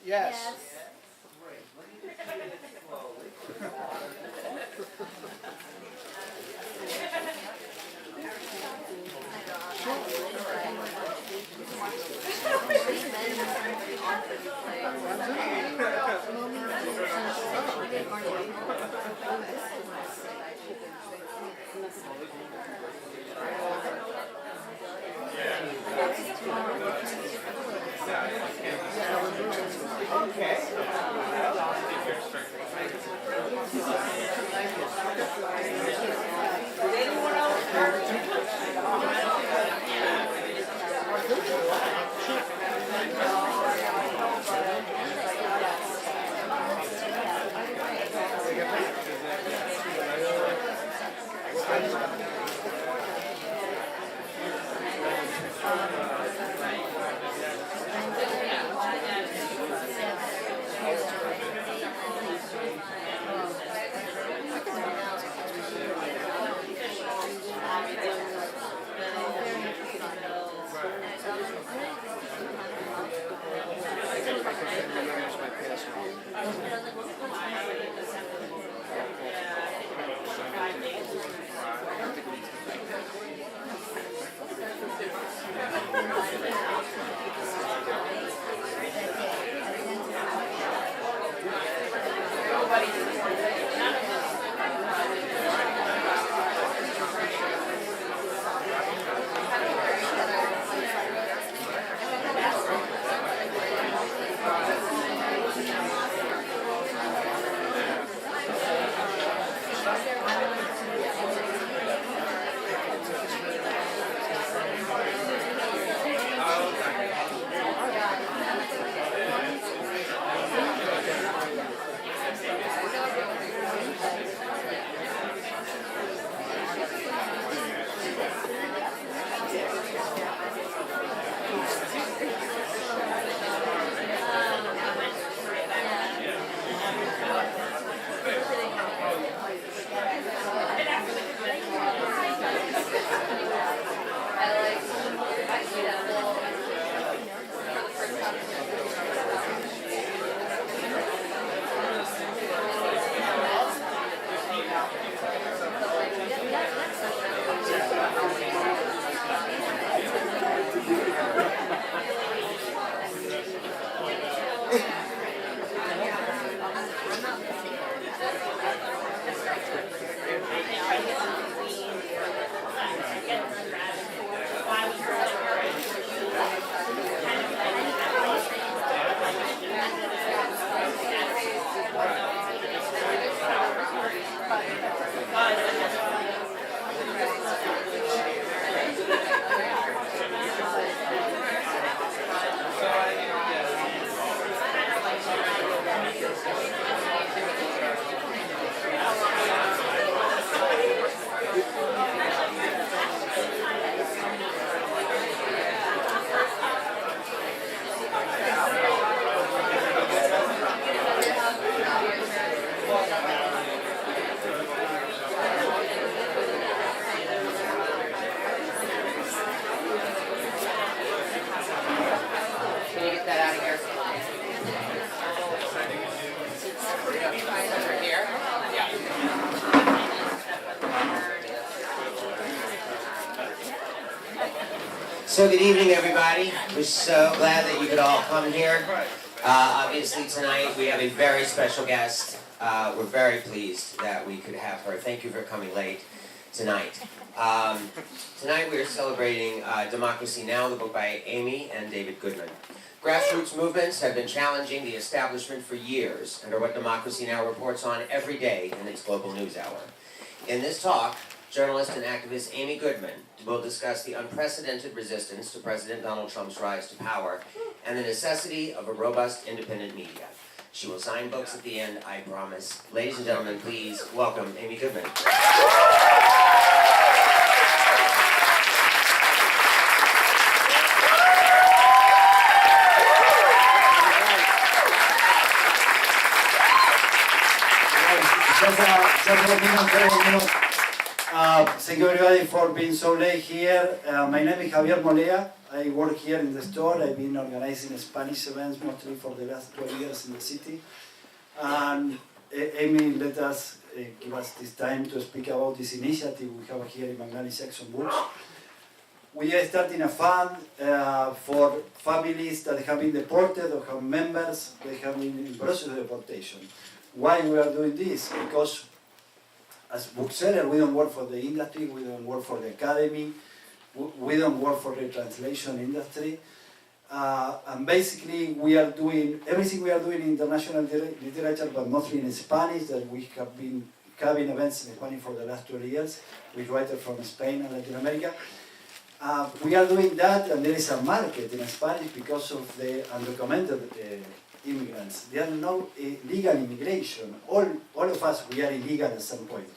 Yes. So good evening, everybody. We're so glad that you could all come here. Obviously, tonight we have a very special guest. We're very pleased that we could have her. Thank you for coming late. tonight. Tonight we are celebrating Democracy Now!, the book by Amy and David Goodman. Grassroots movements have been challenging the establishment for years and are what Democracy Now! Reports on every day in its global news hour. In this talk, journalist and activist Amy Goodman will discuss the unprecedented resistance to President Donald Trump's rise to power and the necessity of a robust, independent media. She will sign books at the end, I promise. Ladies and gentlemen, please welcome Amy Goodman. Thank you everybody for being so late here. My name is Javier Molea. I work here in the store. I've been organizing Spanish events mostly for the last 12 years in the city. And Amy let us give us this time to speak about this initiative we have here in McNally Sexton Books. We are starting a fund for families that have been deported or have members that have been in process of deportation. Why we are doing this? Because as booksellers, we don't work for the industry, we don't work for the academy, we don't work for the translation industry. And basically, we are doing everything we are doing in international literature, but mostly in Spanish, that we have been having events in Spanish for the last 20 years with writers from Spain and Latin America. We are doing that, and there is a market in Spanish because of the undocumented immigrants. There are no legal immigration. All of us, we are illegal at some point.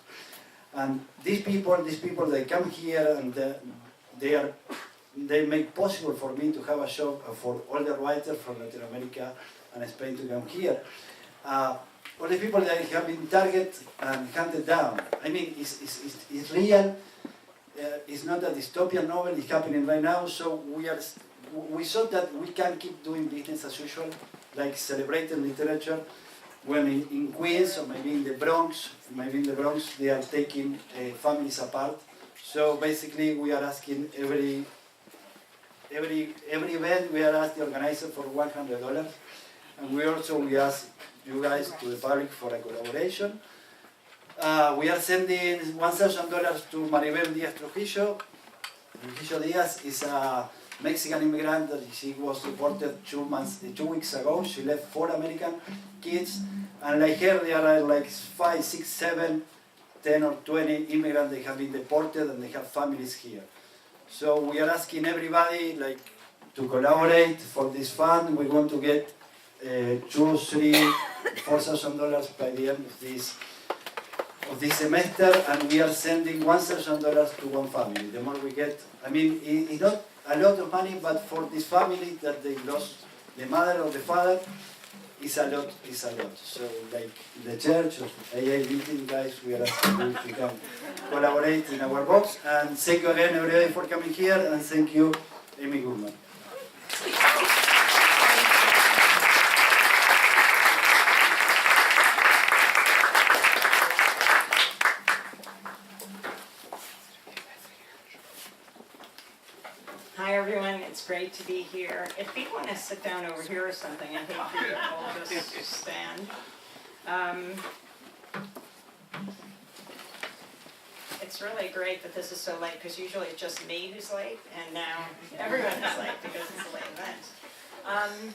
And these people, they come here and they make possible for me to have a show for all the writers from Latin America and Spain to come here. All the people that have been targeted and hunted down. I mean, it's real. It's not a dystopian novel. It's happening right now. So we thought that we can keep doing business as usual, like celebrating literature, when in Queens or maybe in the Bronx, they are taking families apart. So basically, we are asking every event, we are asking the organizer for $100, and we ask you guys to the public for a collaboration. We are sending $1,000 to Maribel Diaz Trujillo. Trujillo Diaz is a Mexican immigrant that she was deported 2 weeks ago. She left 4 American kids, and like her, there are like 5, 6, 7, 10 or 20 immigrants that have been deported and they have families here. So we are asking everybody to collaborate for this fund. We want to get $2,000, $3,000, $4,000 by the end of this semester, and we are sending $1,000 to one family. The more we get, I mean, it's not a lot of money, but for this family that they lost the mother or the father, it's a lot. So like the church of AA meeting, guys, we are asking you to come collaborate in our box. And thank you again everybody for coming here, and thank you, Amy Goodman. Hi everyone, it's great to be here. If you want to sit down over here or something, I think for you to all just stand. It's really great that this is so late, because usually it's just me who's late, and now everyone is late because it's a late event.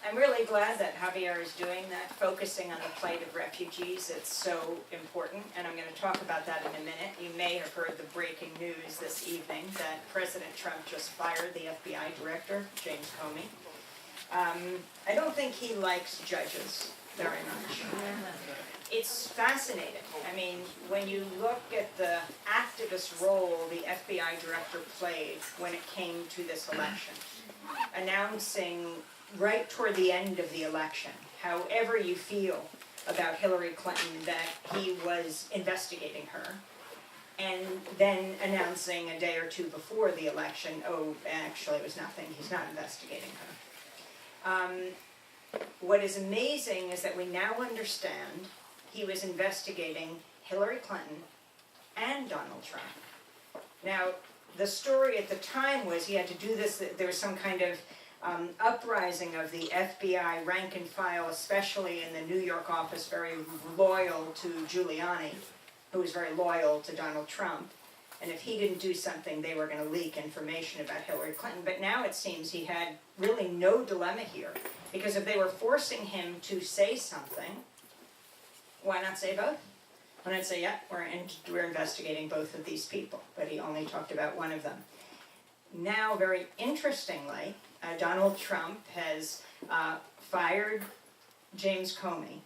I'm really glad that Javier is doing that, focusing on the plight of refugees. It's so important, and I'm going to talk about that in a minute. You may have heard the breaking news this evening that President Trump just fired the FBI director, James Comey. I don't think he likes judges very much. It's fascinating. I mean, when you look at the activist role the FBI director played when it came to this election, announcing right toward the end of the election, however you feel about Hillary Clinton, that he was investigating her, and then announcing a day or two before the election, oh, actually it was nothing, he's not investigating her. What is amazing is that we now understand he was investigating Hillary Clinton and Donald Trump. Now, the story at the time was he had to do this, there was some kind of uprising of the FBI rank and file, especially in the New York office, very loyal to Giuliani, who was very loyal to Donald Trump. And if he didn't do something, they were going to leak information about Hillary Clinton. But now it seems he had really no dilemma here. Because if they were forcing him to say something, why not say both? Why not say, yeah, we're investigating both of these people. But he only talked about one of them. Now, very interestingly, Donald Trump has fired James Comey.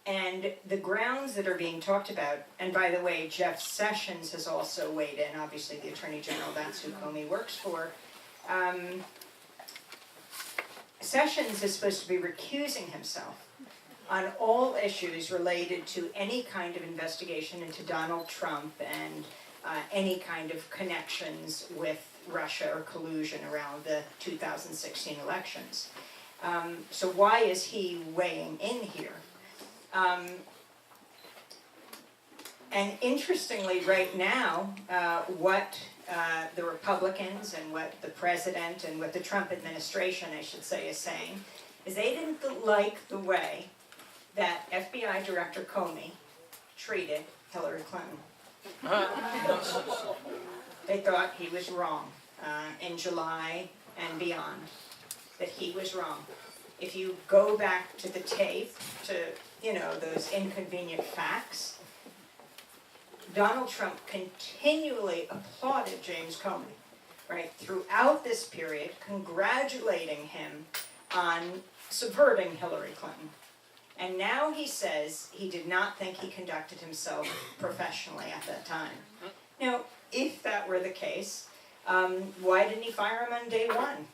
And the grounds that are being talked about, and by the way, Jeff Sessions has also weighed in, obviously the Attorney General, that's who Comey works for. Sessions is supposed to be recusing himself on all issues related to any kind of investigation into Donald Trump and any kind of connections with Russia or collusion around the 2016 elections. So why is he weighing in here? And interestingly, right now, what the Republicans and what the president and what the Trump administration, I should say, is saying, is they didn't like the way that FBI Director Comey treated Hillary Clinton. They thought he was wrong in July and beyond, that he was wrong. If you go back to the tape, to those inconvenient facts, Donald Trump continually applauded James Comey, right, throughout this period, congratulating him on subverting Hillary Clinton. And now he says he did not think he conducted himself professionally at that time. Now, if that were the case, why didn't he fire him on day one?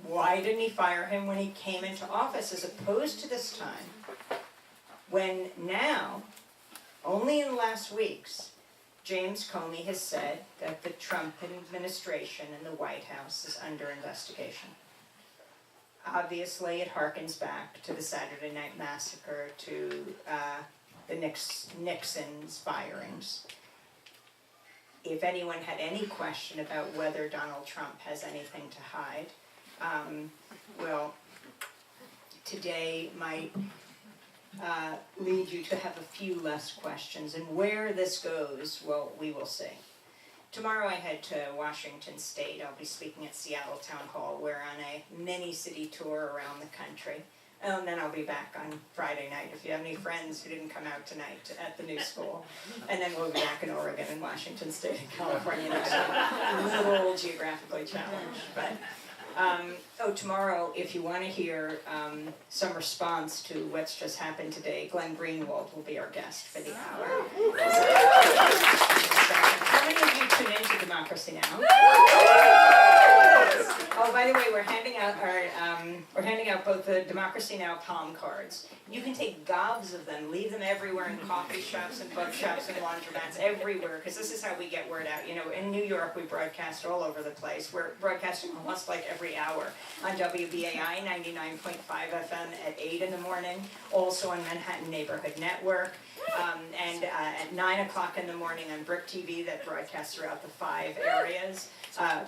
Why didn't he fire him when he came into office, as opposed to this time, when now, only in the last weeks, James Comey has said that the Trump administration and the White House is under investigation. Obviously, it harkens back to the Saturday Night Massacre, to the Nixon's firings. If anyone had any question about whether Donald Trump has anything to hide, well, today might lead you to have a few less questions. And where this goes, well, we will see. Tomorrow I head to Washington State. I'll be speaking at Seattle Town Hall. We're on a mini-city tour around the country. And then I'll be back on Friday night if you have any friends who didn't come out tonight at the new school. And then we'll be back in Oregon and Washington State and California next week. A little geographically challenged. But tomorrow, if you want to hear some response to what's just happened today, Glenn Greenwald will be our guest for the hour. How many of you tune into Democracy Now? Oh, by the way, we're handing out both the Democracy Now! Palm cards. You can take gobs of them, leave them everywhere in coffee shops and bookshops and laundromats, everywhere, because this is how we get word out. In New York, we broadcast all over the place. We're broadcasting almost like every hour on WBAI 99.5 FM at 8 in the morning, also on Manhattan Neighborhood Network, and at 9 o'clock in the morning on Brick TV that broadcasts throughout the 5 areas.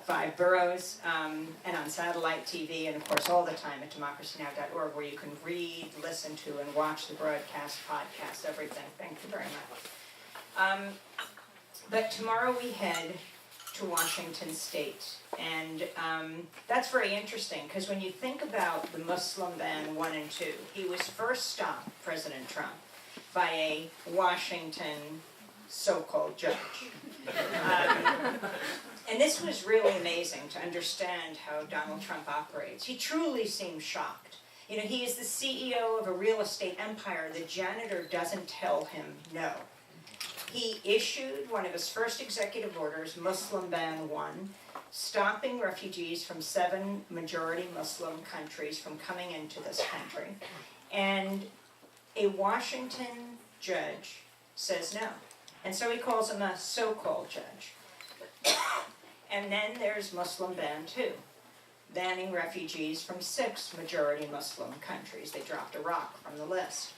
5 boroughs, and on satellite TV, and of course all the time at democracynow.org, where you can read, listen to, and watch the broadcast, podcast, everything. Thank you very much. But tomorrow we head to Washington State, and that's very interesting, because when you think about the Muslim ban 1 and 2, he was first stopped, President Trump, by a Washington so-called judge. And this was really amazing to understand how Donald Trump operates. He truly seems shocked. He is the CEO of a real estate empire. The janitor doesn't tell him no. He issued one of his first executive orders, Muslim Ban 1, stopping refugees from 7 majority Muslim countries from coming into this country. And a Washington judge says no. And so he calls him a so-called judge. And then there's Muslim Ban 2, banning refugees from 6 majority Muslim countries. They dropped Iraq from the list.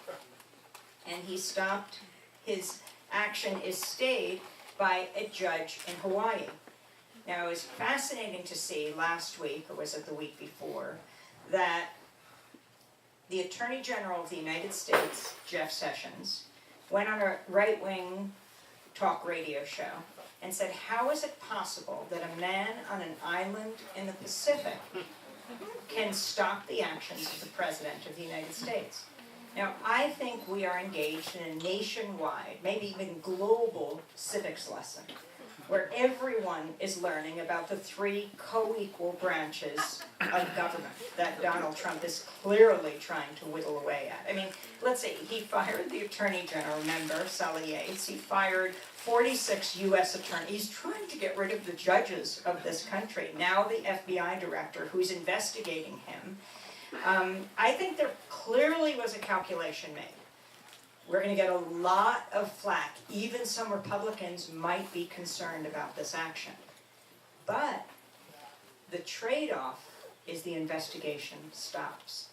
And he stopped, his action is stayed by a judge in Hawaii. Now, it was fascinating to see last week, or was it the week before, that the Attorney General of the United States, Jeff Sessions, went on a right-wing talk radio show and said, how is it possible that a man on an island in the Pacific can stop the actions of the President of the United States? Now, I think we are engaged in a nationwide, maybe even global civics lesson, where everyone is learning about the three co-equal branches of government that Donald Trump is clearly trying to whittle away at. I mean, let's see, he fired the Attorney General, remember, Sally Yates. He fired 46 U.S. attorneys. He's trying to get rid of the judges of this country. Now the FBI director who's investigating him. I think there clearly was a calculation made. We're going to get a lot of flack. Even some Republicans might be concerned about this action. But the trade-off is the investigation stops.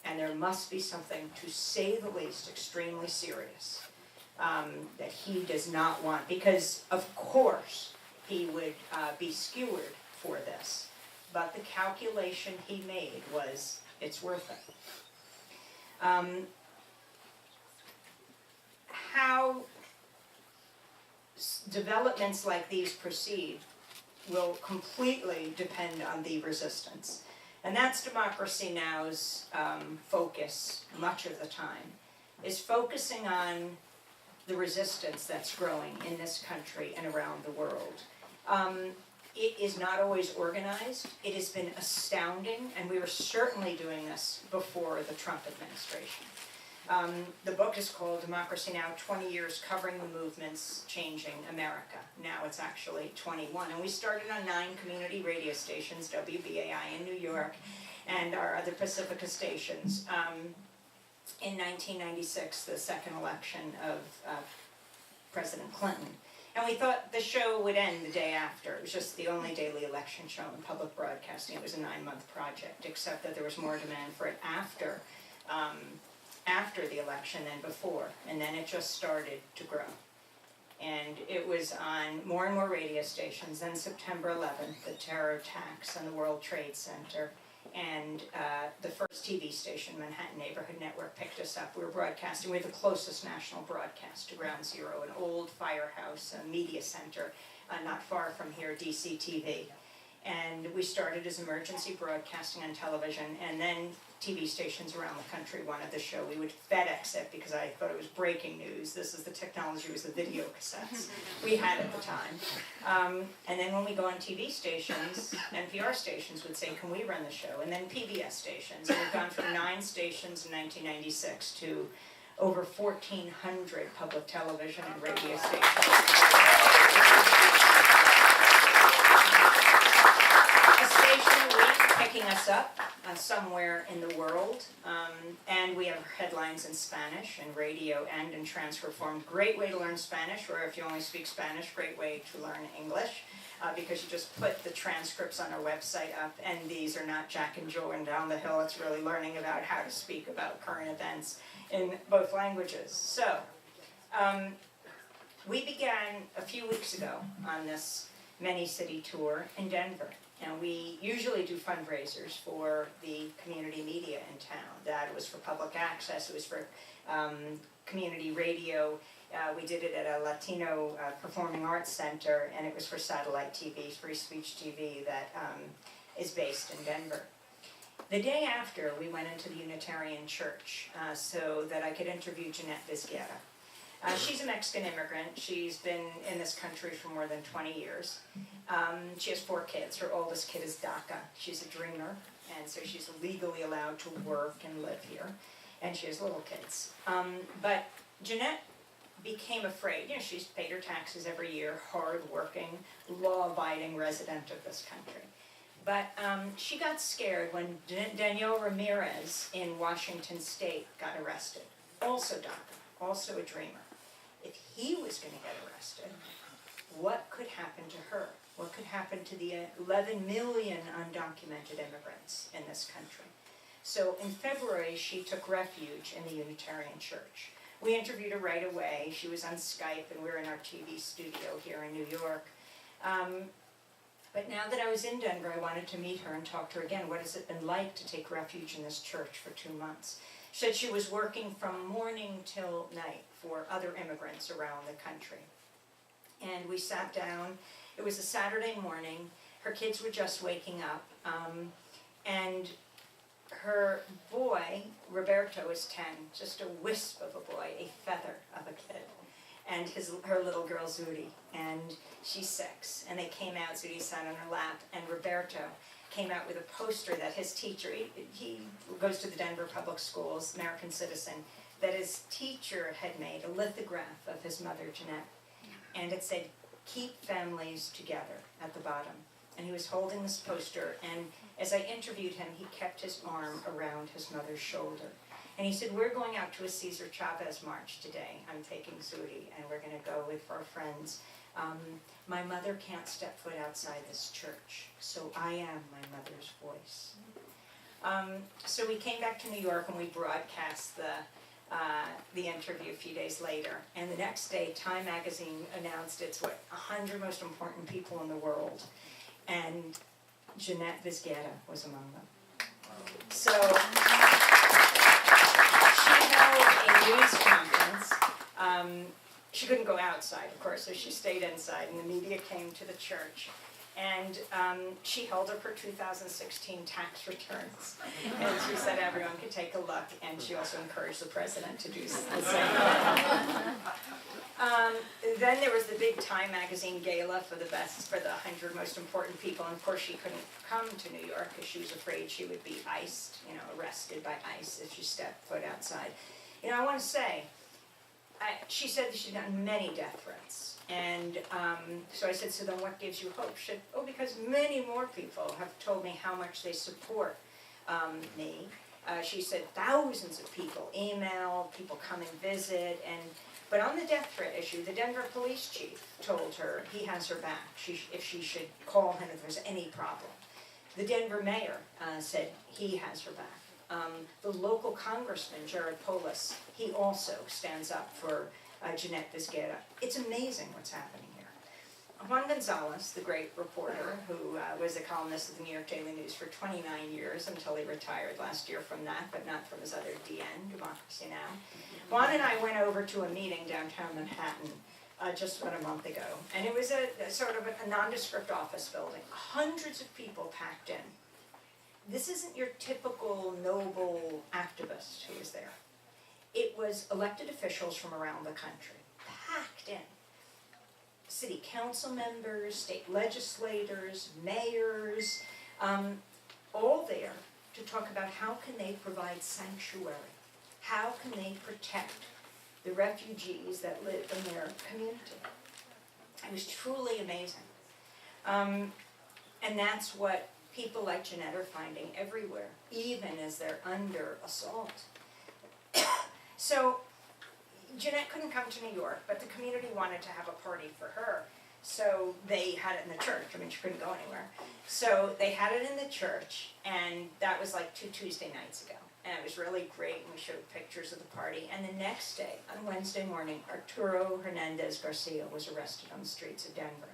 And there must be something, to say the least, extremely serious that he does not want. Because, of course, he would be skewered for this. But the calculation he made was, it's worth it. How developments like these proceed will completely depend on the resistance. And that's Democracy Now!'s focus much of the time, is focusing on the resistance that's growing in this country and around the world. It is not always organized. It has been astounding, and we were certainly doing this before the Trump administration. The book is called Democracy Now! 20 Years Covering the Movements Changing America. Now it's actually 21. And we started on 9 community radio stations, WBAI in New York, and our other Pacifica stations. In 1996, the second election of President Clinton. And we thought the show would end the day after. It was just the only daily election show in public broadcasting. It was a 9-month project, except that there was more demand for it after the election than before. And then it just started to grow. And it was on more and more radio stations. Then September 11th, the terror attacks on the World Trade Center, and the first TV station, Manhattan Neighborhood Network, picked us up. We were broadcasting. We have the closest national broadcast to Ground Zero, an old firehouse, a media center, not far from here, DCTV. And we started as emergency broadcasting on television, and then TV stations around the country wanted the show. We would FedEx it because I thought it was breaking news. This is the technology, it was the video cassettes we had at the time. And then when we go on TV stations, NPR stations would say, can we run the show? And then PBS stations. And we've gone from 9 stations in 1996 to over 1,400 public television and radio stations. Picking us up somewhere in the world, and we have headlines in Spanish and radio and in transfer form. Great way to learn Spanish, or if you only speak Spanish, great way to learn English, because you just put the transcripts on our website up, and these are not Jack and Joe and down the hill. It's really learning about how to speak about current events in both languages. So we began a few weeks ago on this many-city tour in Denver. And we usually do fundraisers for the community media in town. That was for public access, it was for community radio. We did it at a Latino performing arts center, and it was for satellite TV, Free Speech TV, that is based in Denver. The day after, we went into the Unitarian Church so that I could interview Jeanette Vizquera. She's a Mexican immigrant. She's been in this country for more than 20 years. She has 4 kids. Her oldest kid is DACA. She's a dreamer, and so she's legally allowed to work and live here. And she has little kids. But Jeanette became afraid. You know, she's paid her taxes every year, hard-working, law-abiding resident of this country. But she got scared when Daniel Ramirez in Washington State got arrested. Also DACA, also a dreamer. If he was going to get arrested, what could happen to her? What could happen to the 11 million undocumented immigrants in this country? So in February, she took refuge in the Unitarian Church. We interviewed her right away. She was on Skype, and we were in our TV studio here in New York. But now that I was in Denver, I wanted to meet her and talk to her again. What has it been like to take refuge in this church for 2 months? She said she was working from morning till night for other immigrants around the country. And we sat down, it was a Saturday morning, her kids were just waking up, and her boy, Roberto, is 10, just a wisp of a boy, a feather of a kid. And her little girl, Zuri, and she's 6. And they came out, Zuri sat on her lap, and Roberto came out with a poster that his teacher, he goes to the Denver Public Schools, American citizen, that his teacher had made a lithograph of his mother, Jeanette. And it said, "Keep families together," at the bottom. And he was holding this poster, and as I interviewed him, he kept his arm around his mother's shoulder. And he said, "We're going out to a Cesar Chavez march today. I'm taking Zuri, and we're going to go with our friends. My mother can't step foot outside this church, so I am my mother's voice." So we came back to New York, and we broadcast the interview a few days later. And the next day, Time magazine announced it's 100 most important people in the world. And Jeanette Vizquera was among them. So she held a news conference. She couldn't go outside, of course, so she stayed inside, and the media came to the church. And she held up her 2016 tax returns. And she said everyone could take a look, and she also encouraged the president to do the same. Then there was the big Time magazine gala for the 100 most important people. And of course she couldn't come to New York because she was afraid she would be iced, arrested by ICE if she stepped foot outside. I want to say, she said that she'd gotten many death threats. And so I said, "So then what gives you hope?" She said, "Oh, because many more people have told me how much they support me." She said thousands of people email, people come and visit, but on the death threat issue, the Denver police chief told her he has her back if she should call him if there's any problem. The Denver mayor said he has her back. The local congressman, Jared Polis, he also stands up for Jeanette Vizquera. It's amazing what's happening here. Juan Gonzalez, the great reporter, who was a columnist at the New York Daily News for 29 years until he retired last year from that, but not from his other DN, Democracy Now! Juan and I went over to a meeting downtown Manhattan just about a month ago, and it was a sort of a nondescript office building. Hundreds of people packed in. This isn't your typical noble activist who was there. It was elected officials from around the country, packed in. City council members, state legislators, mayors, all there to talk about how can they provide sanctuary, how can they protect the refugees that live in their community. It was truly amazing. And that's what people like Jeanette are finding everywhere, even as they're under assault. So Jeanette couldn't come to New York, but the community wanted to have a party for her. So they had it in the church. I mean, she couldn't go anywhere. So they had it in the church, and that was like 2 Tuesday nights ago. And it was really great, and we showed pictures of the party. And the next day, on Wednesday morning, Arturo Hernandez Garcia was arrested on the streets of Denver.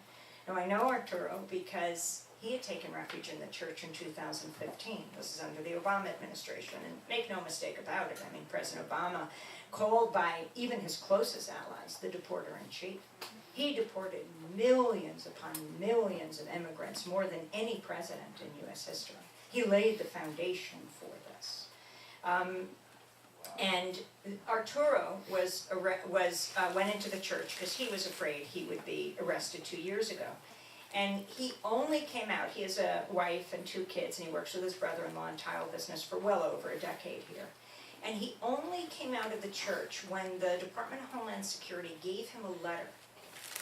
Now, I know Arturo because he had taken refuge in the church in 2015. This is under the Obama administration. And make no mistake about it, I mean, President Obama called by even his closest allies the deporter-in-chief. He deported millions upon millions of immigrants, more than any president in U.S. history. He laid the foundation for this. And Arturo went into the church because he was afraid he would be arrested 2 years ago. And he only came out, he has a wife and 2 kids, and he works with his brother-in-law in tile business for well over a decade here. And he only came out of the church when the Department of Homeland Security gave him a letter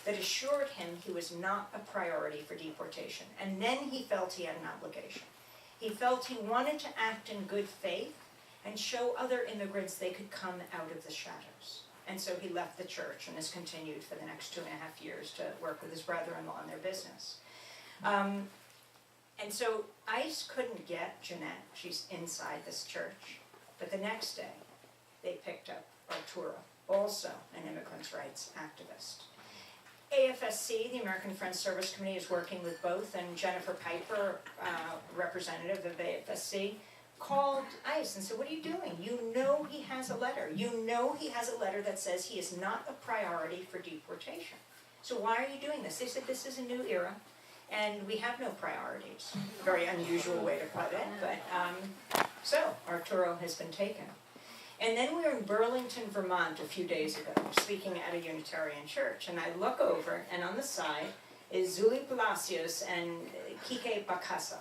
that assured him he was not a priority for deportation. And then he felt he had an obligation. He felt he wanted to act in good faith and show other immigrants they could come out of the shadows. And so he left the church and has continued for the next 2.5 years to work with his brother-in-law in their business. And so ICE couldn't get Jeanette, she's inside this church, but the next day they picked up Arturo, also an immigrants' rights activist. AFSC, the American Friends Service Committee, is working with both, and Jennifer Piper, representative of AFSC, called ICE and said, what are you doing? You know he has a letter. You know he has a letter that says he is not a priority for deportation. So why are you doing this? They said, this is a new era, and we have no priorities. Very unusual way to put it, but so Arturo has been taken. And then we were in Burlington, Vermont a few days ago, speaking at a Unitarian church, and I look over, and on the side is Zuli Palacios and Kike Bakassar.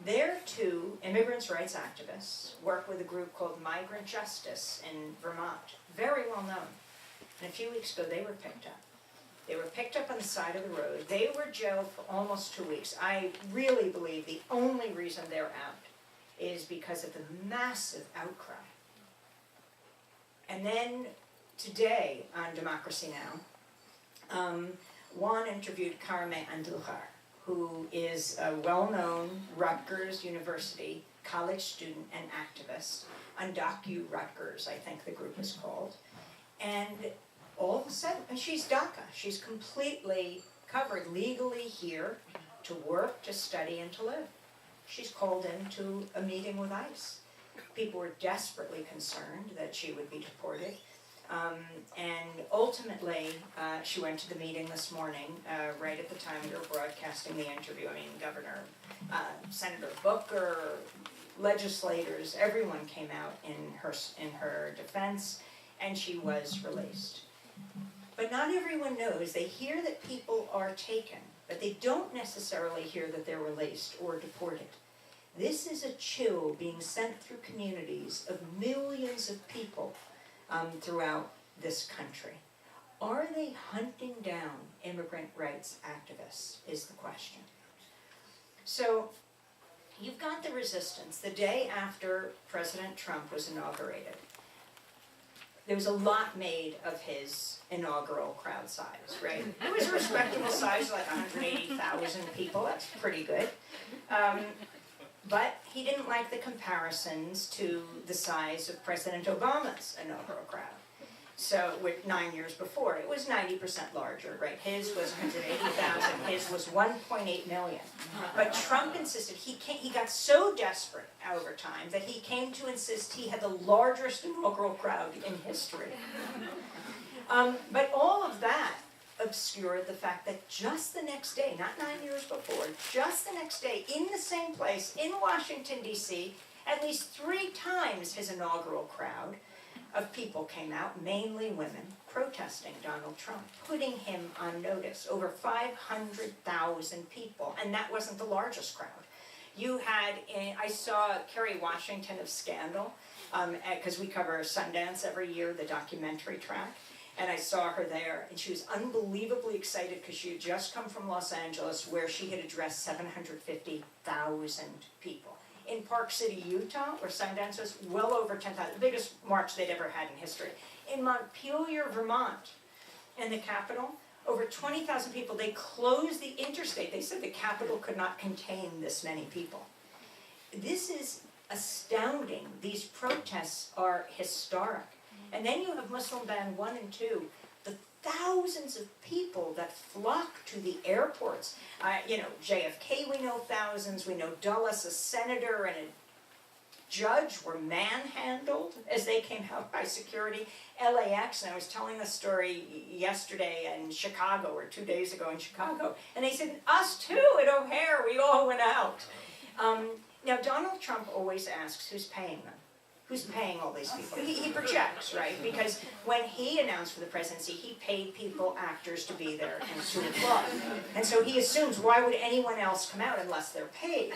They're two immigrants' rights activists, work with a group called Migrant Justice in Vermont, very well known. And a few weeks ago, they were picked up. They were picked up on the side of the road. They were jailed for almost 2 weeks. I really believe the only reason they're out is because of the massive outcry. And then today on Democracy Now!, Juan interviewed Carme Andujar, who is a well-known Rutgers University college student and activist, Undocu Rutgers, I think the group is called. And all of a sudden, and she's DACA, she's completely covered legally here to work, to study, and to live. She's called into a meeting with ICE. People were desperately concerned that she would be deported. And ultimately, she went to the meeting this morning, right at the time we were broadcasting the interview. I mean, Governor, Senator Booker, legislators, everyone came out in her defense, and she was released. But not everyone knows. They hear that people are taken, but they don't necessarily hear that they're released or deported. This is a chill being sent through communities of millions of people throughout this country. Are they hunting down immigrant rights activists, is the question. So you've got the resistance. The day after President Trump was inaugurated, there was a lot made of his inaugural crowd size, right? It was a respectable size, like 180,000 people, that's pretty good. But he didn't like the comparisons to the size of President Obama's inaugural crowd. So, with 9 years before, it was 90% larger, right? His was 180,000, his was 1.8 million. But Trump insisted, he got so desperate over time that he came to insist he had the largest inaugural crowd in history. But all of that obscured the fact that just the next day, not 9 years before, just the next day, in the same place, in Washington, D.C., at least 3 times his inaugural crowd of people came out, mainly women, protesting Donald Trump, putting him on notice. Over 500,000 people, and that wasn't the largest crowd. You had, I saw Kerry Washington of Scandal, because we cover Sundance every year, the documentary track. And I saw her there, and she was unbelievably excited because she had just come from Los Angeles, where she had addressed 750,000 people. In Park City, Utah, where Sundance was, well over 10,000, the biggest march they'd ever had in history. In Montpelier, Vermont, in the Capitol, over 20,000 people. They closed the interstate. They said the Capitol could not contain this many people. This is astounding. These protests are historic. And then you have Muslim Ban 1 and 2, the thousands of people that flock to the airports. JFK, we know thousands. We know Dulles, a senator and a judge, were manhandled as they came out by security. LAX, and I was telling the story yesterday in Chicago, or 2 days ago in Chicago, and they said, us too at O'Hare, we all went out. Now, Donald Trump always asks who's paying them. Who's paying all these people? He projects, right? Because when he announced for the presidency, he paid people, actors, to be there and to applaud. And so he assumes, why would anyone else come out unless they're paid?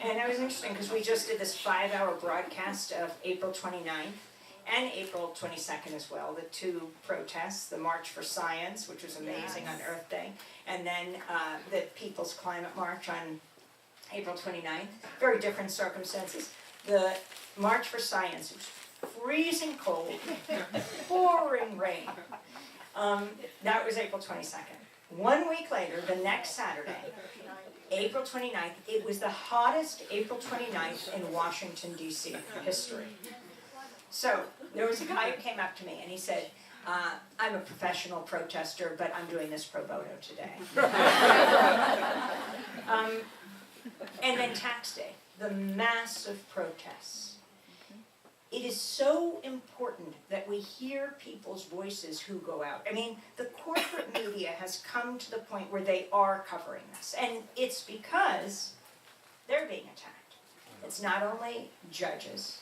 And it was interesting because we just did this 5-hour broadcast of April 29th and April 22nd as well, the 2 protests, the March for Science, which was amazing on Earth Day, and then the People's Climate March on April 29th. Very different circumstances. The March for Science, it was freezing cold, pouring rain. That was April 22nd. 1 week later, the next Saturday, April 29th, it was the hottest April 29th in Washington, D.C. history. So there was a guy who came up to me and he said, I'm a professional protester, but I'm doing this pro bono today. And then tax day. the massive protests. It is so important that we hear people's voices who go out. I mean, the corporate media has come to the point where they are covering this, and it's because they're being attacked. It's not only judges.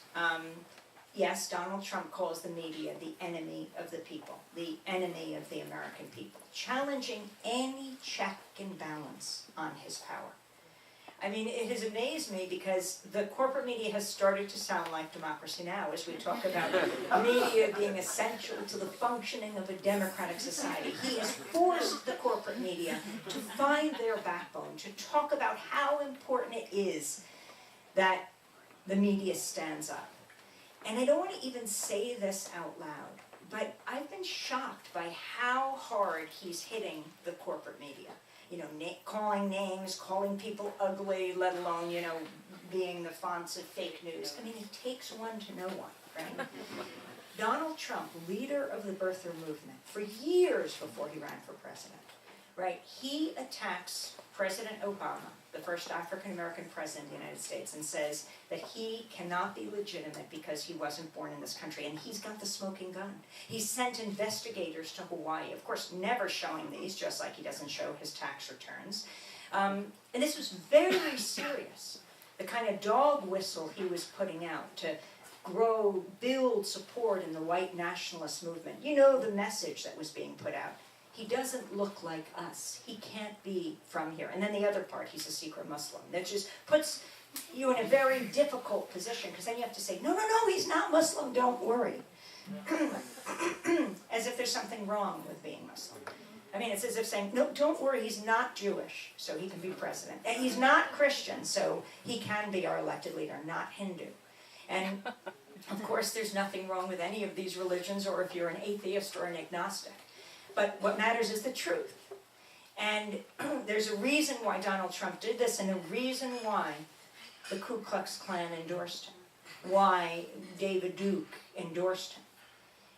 Yes, Donald Trump calls the media the enemy of the people, the enemy of the American people, challenging any check and balance on his power. I mean, it has amazed me because the corporate media has started to sound like Democracy Now! As we talk about media being essential to the functioning of a democratic society. He has forced the corporate media to find their backbone, to talk about how important it is that the media stands up. And I don't want to even say this out loud, but I've been shocked by how hard he's hitting the corporate media. You know, calling names, calling people ugly, let alone, you know, being the fonts of fake news. I mean, it takes one to know one, right? Donald Trump, leader of the birther movement, for years before he ran for president, right? He attacks President Obama, the first African-American president of the United States, and says that he cannot be legitimate because he wasn't born in this country, and he's got the smoking gun. He sent investigators to Hawaii, of course never showing these, just like he doesn't show his tax returns. And this was very serious, the kind of dog whistle he was putting out to grow, build support in the white nationalist movement. You know the message that was being put out. He doesn't look like us. He can't be from here. And then the other part, he's a secret Muslim. That just puts you in a very difficult position, because then you have to say, no, he's not Muslim, don't worry. As if there's something wrong with being Muslim. I mean, it's as if saying, no, don't worry, he's not Jewish, so he can be president. And he's not Christian, so he can be our elected leader, not Hindu. And of course, there's nothing wrong with any of these religions, or if you're an atheist or an agnostic. But what matters is the truth. And there's a reason why Donald Trump did this, and a reason why the Ku Klux Klan endorsed him, why David Duke endorsed him.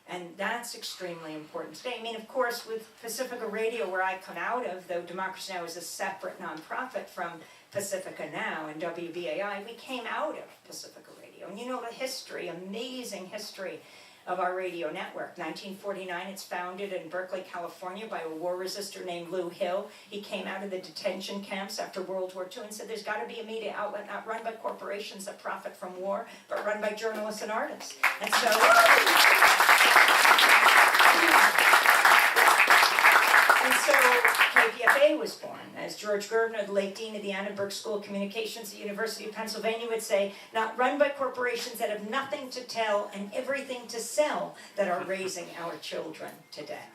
And that's extremely important today. I mean, of course, with Pacifica Radio, where I come out of, though Democracy Now! Is a separate nonprofit from Pacifica Now and WBAI, we came out of Pacifica Radio. And you know the history, amazing history of our radio network. 1949, it's founded in Berkeley, California by a war resistor named Lou Hill. He came out of the detention camps after World War II and said there's got to be a media outlet not run by corporations that profit from war, but run by journalists and artists. And so KPFA was born. As George Gerbner, the late dean of the Annenberg School of Communications at the University of Pennsylvania, would say, not run by corporations that have nothing to tell and everything to sell that are raising our children today.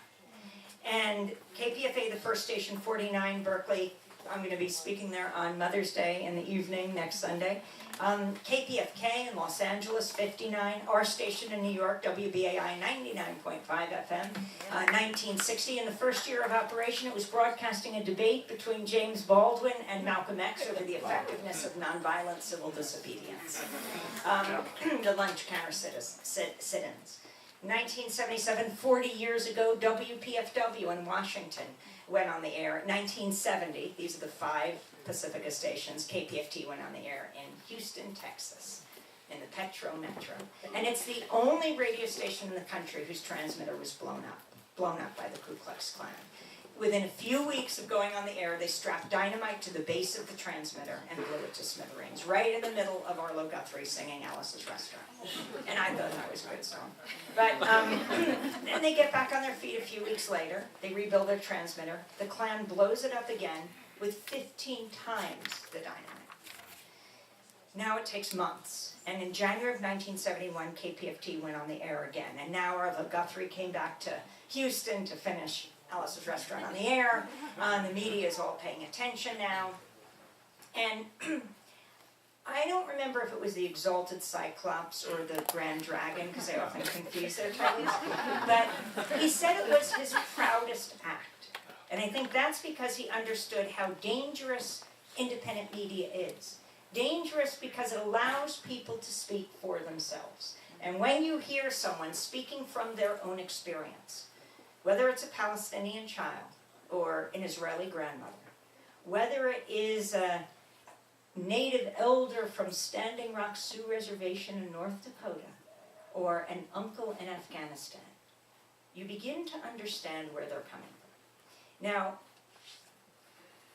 And KPFA, the first station, 49 Berkeley, I'm going to be speaking there on Mother's Day in the evening next Sunday. KPFK in Los Angeles, 59. Our station in New York, WBAI 99.5 FM, 1960. In the first year of operation, it was broadcasting a debate between James Baldwin and Malcolm X over the effectiveness of nonviolent civil disobedience. The lunch counter sit-ins. 1977, 40 years ago, WPFW in Washington went on the air. 1970, these are the 5 Pacifica stations, KPFT went on the air in Houston, Texas, in the Petro Metro. And it's the only radio station in the country whose transmitter was blown up by the Ku Klux Klan. Within a few weeks of going on the air, they strapped dynamite to the base of the transmitter and blew it to smithereens, right in the middle of Arlo Guthrie singing Alice's Restaurant. And I thought that was a good song. But then they get back on their feet a few weeks later. They rebuild their transmitter. The Klan blows it up again with 15 times the dynamite. Now it takes months. And in January of 1971, KPFT went on the air again. And now Arlo Guthrie came back to Houston to finish Alice's Restaurant on the air. The media is all paying attention now. And I don't remember if it was the Exalted Cyclops or the Grand Dragon, because I often confuse their titles. But he said it was his proudest act. And I think that's because he understood how dangerous independent media is. Dangerous because it allows people to speak for themselves. And when you hear someone speaking from their own experience, whether it's a Palestinian child or an Israeli grandmother, whether it is a native elder from Standing Rock Sioux Reservation in North Dakota, or an uncle in Afghanistan, you begin to understand where they're coming from. Now,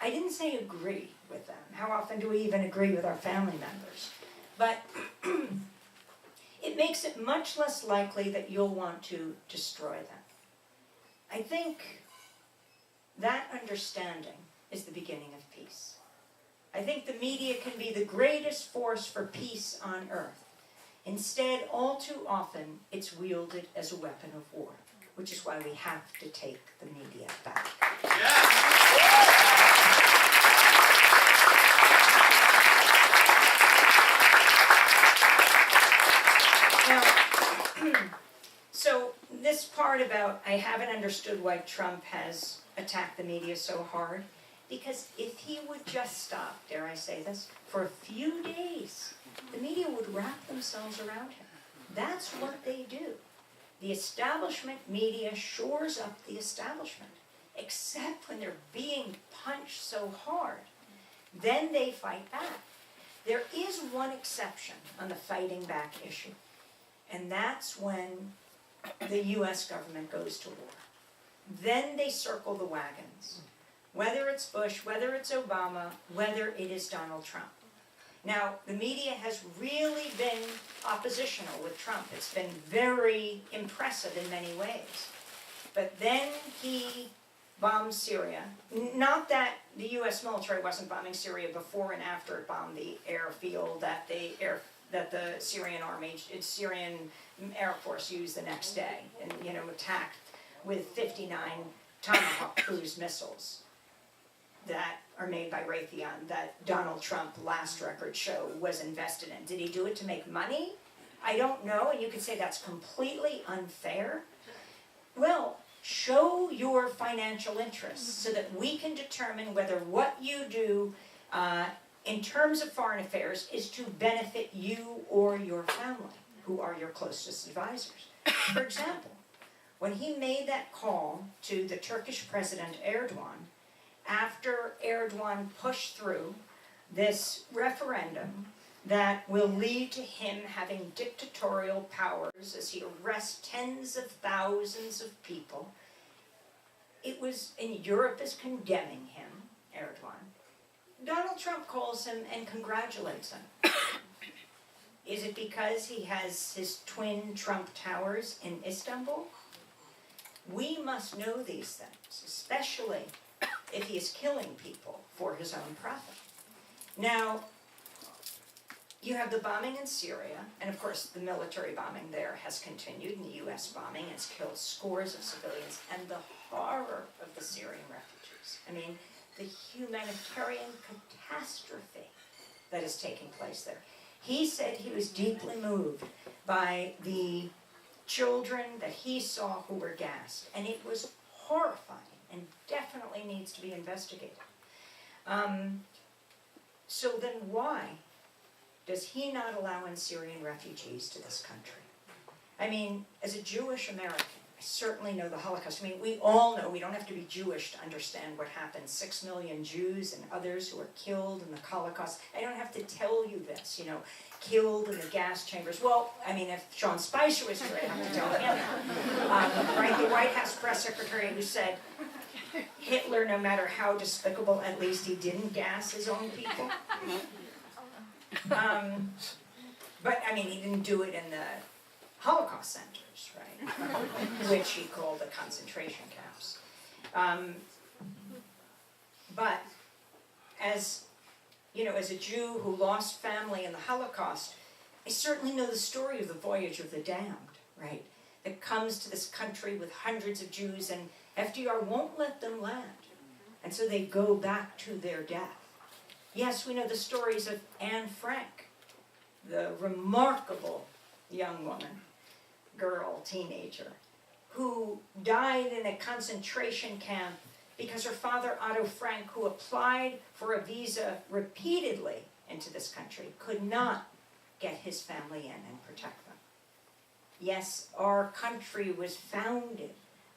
I didn't say agree with them. How often do we even agree with our family members? But it makes it much less likely that you'll want to destroy them. I think that understanding is the beginning of peace. I think the media can be the greatest force for peace on earth. Instead, all too often, it's wielded as a weapon of war, which is why we have to take the media back. Now, so this part about I haven't understood why Trump has attacked the media so hard, because if he would just stop, dare I say this, for a few days, the media would wrap themselves around him. That's what they do. The establishment media shores up the establishment, except when they're being punched so hard. Then they fight back. There is one exception on the fighting back issue, and that's when the US government goes to war. Then they circle the wagons, whether it's Bush, whether it's Obama, whether it is Donald Trump. Now, the media has really been oppositional with Trump. It's been very impressive in many ways. But then he bombed Syria. Not that the US military wasn't bombing Syria before and after it bombed the airfield that the Syrian army, Syrian Air Force used the next day and, attacked with 59 Tomahawk cruise missiles that are made by Raytheon that Donald Trump, last record show, was invested in. Did he do it to make money? I don't know, and you could say that's completely unfair. Well, show your financial interests so that we can determine whether what you do in terms of foreign affairs is to benefit you or your family, who are your closest advisors. For example, when he made that call to the Turkish President Erdogan, after Erdogan pushed through this referendum that will lead to him having dictatorial powers as he arrests tens of thousands of people, and Europe is condemning him, Erdogan. Donald Trump calls him and congratulates him. Is it because he has his twin Trump towers in Istanbul? We must know these things, especially if he is killing people for his own profit. Now, you have the bombing in Syria, and of course the military bombing there has continued, and the US bombing has killed scores of civilians, and the horror of the Syrian refugees. I mean, the humanitarian catastrophe that is taking place there. He said he was deeply moved by the children that he saw who were gassed, and it was horrifying and definitely needs to be investigated. So then why does he not allow in Syrian refugees to this country? I mean, as a Jewish American, I certainly know the Holocaust. I mean, we all know, we don't have to be Jewish to understand what happened. 6 million Jews and others who were killed in the Holocaust. I don't have to tell you this, killed in the gas chambers. Well, I mean, if Sean Spicer was here, I'd have to tell him that. Right, the White House press secretary who said, Hitler, no matter how despicable, at least he didn't gas his own people. But, I mean, he didn't do it in the Holocaust centers, right? Which he called the concentration camps. But as a Jew who lost family in the Holocaust, I certainly know the story of the Voyage of the Damned, right? That comes to this country with hundreds of Jews, and FDR won't let them land. And so they go back to their death. Yes, we know the stories of Anne Frank, the remarkable young woman, girl, teenager, who died in a concentration camp because her father, Otto Frank, who applied for a visa repeatedly into this country, could not get his family in and protect them. Yes, our country was founded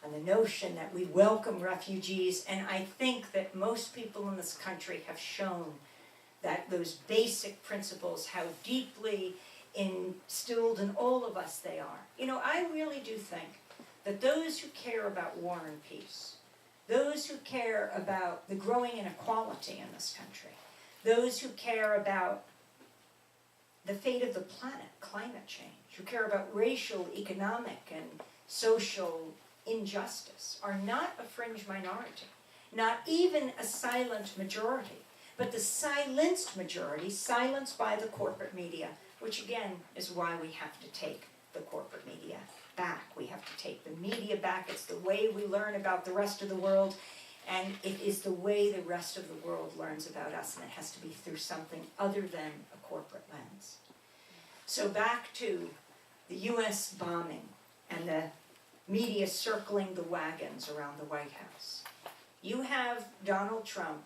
on the notion that we welcome refugees, and I think that most people in this country have shown that those basic principles, how deeply instilled in all of us they are. You know, I really do think that those who care about war and peace, those who care about the growing inequality in this country, those who care about the fate of the planet, climate change, who care about racial, economic, and social injustice, are not a fringe minority, not even a silent majority, but the silenced majority, silenced by the corporate media, which again is why we have to take the corporate media back. We have to take the media back. It's the way we learn about the rest of the world, and it is the way the rest of the world learns about us, and it has to be through something other than a corporate lens. So back to the US bombing and the media circling the wagons around the White House. You have Donald Trump,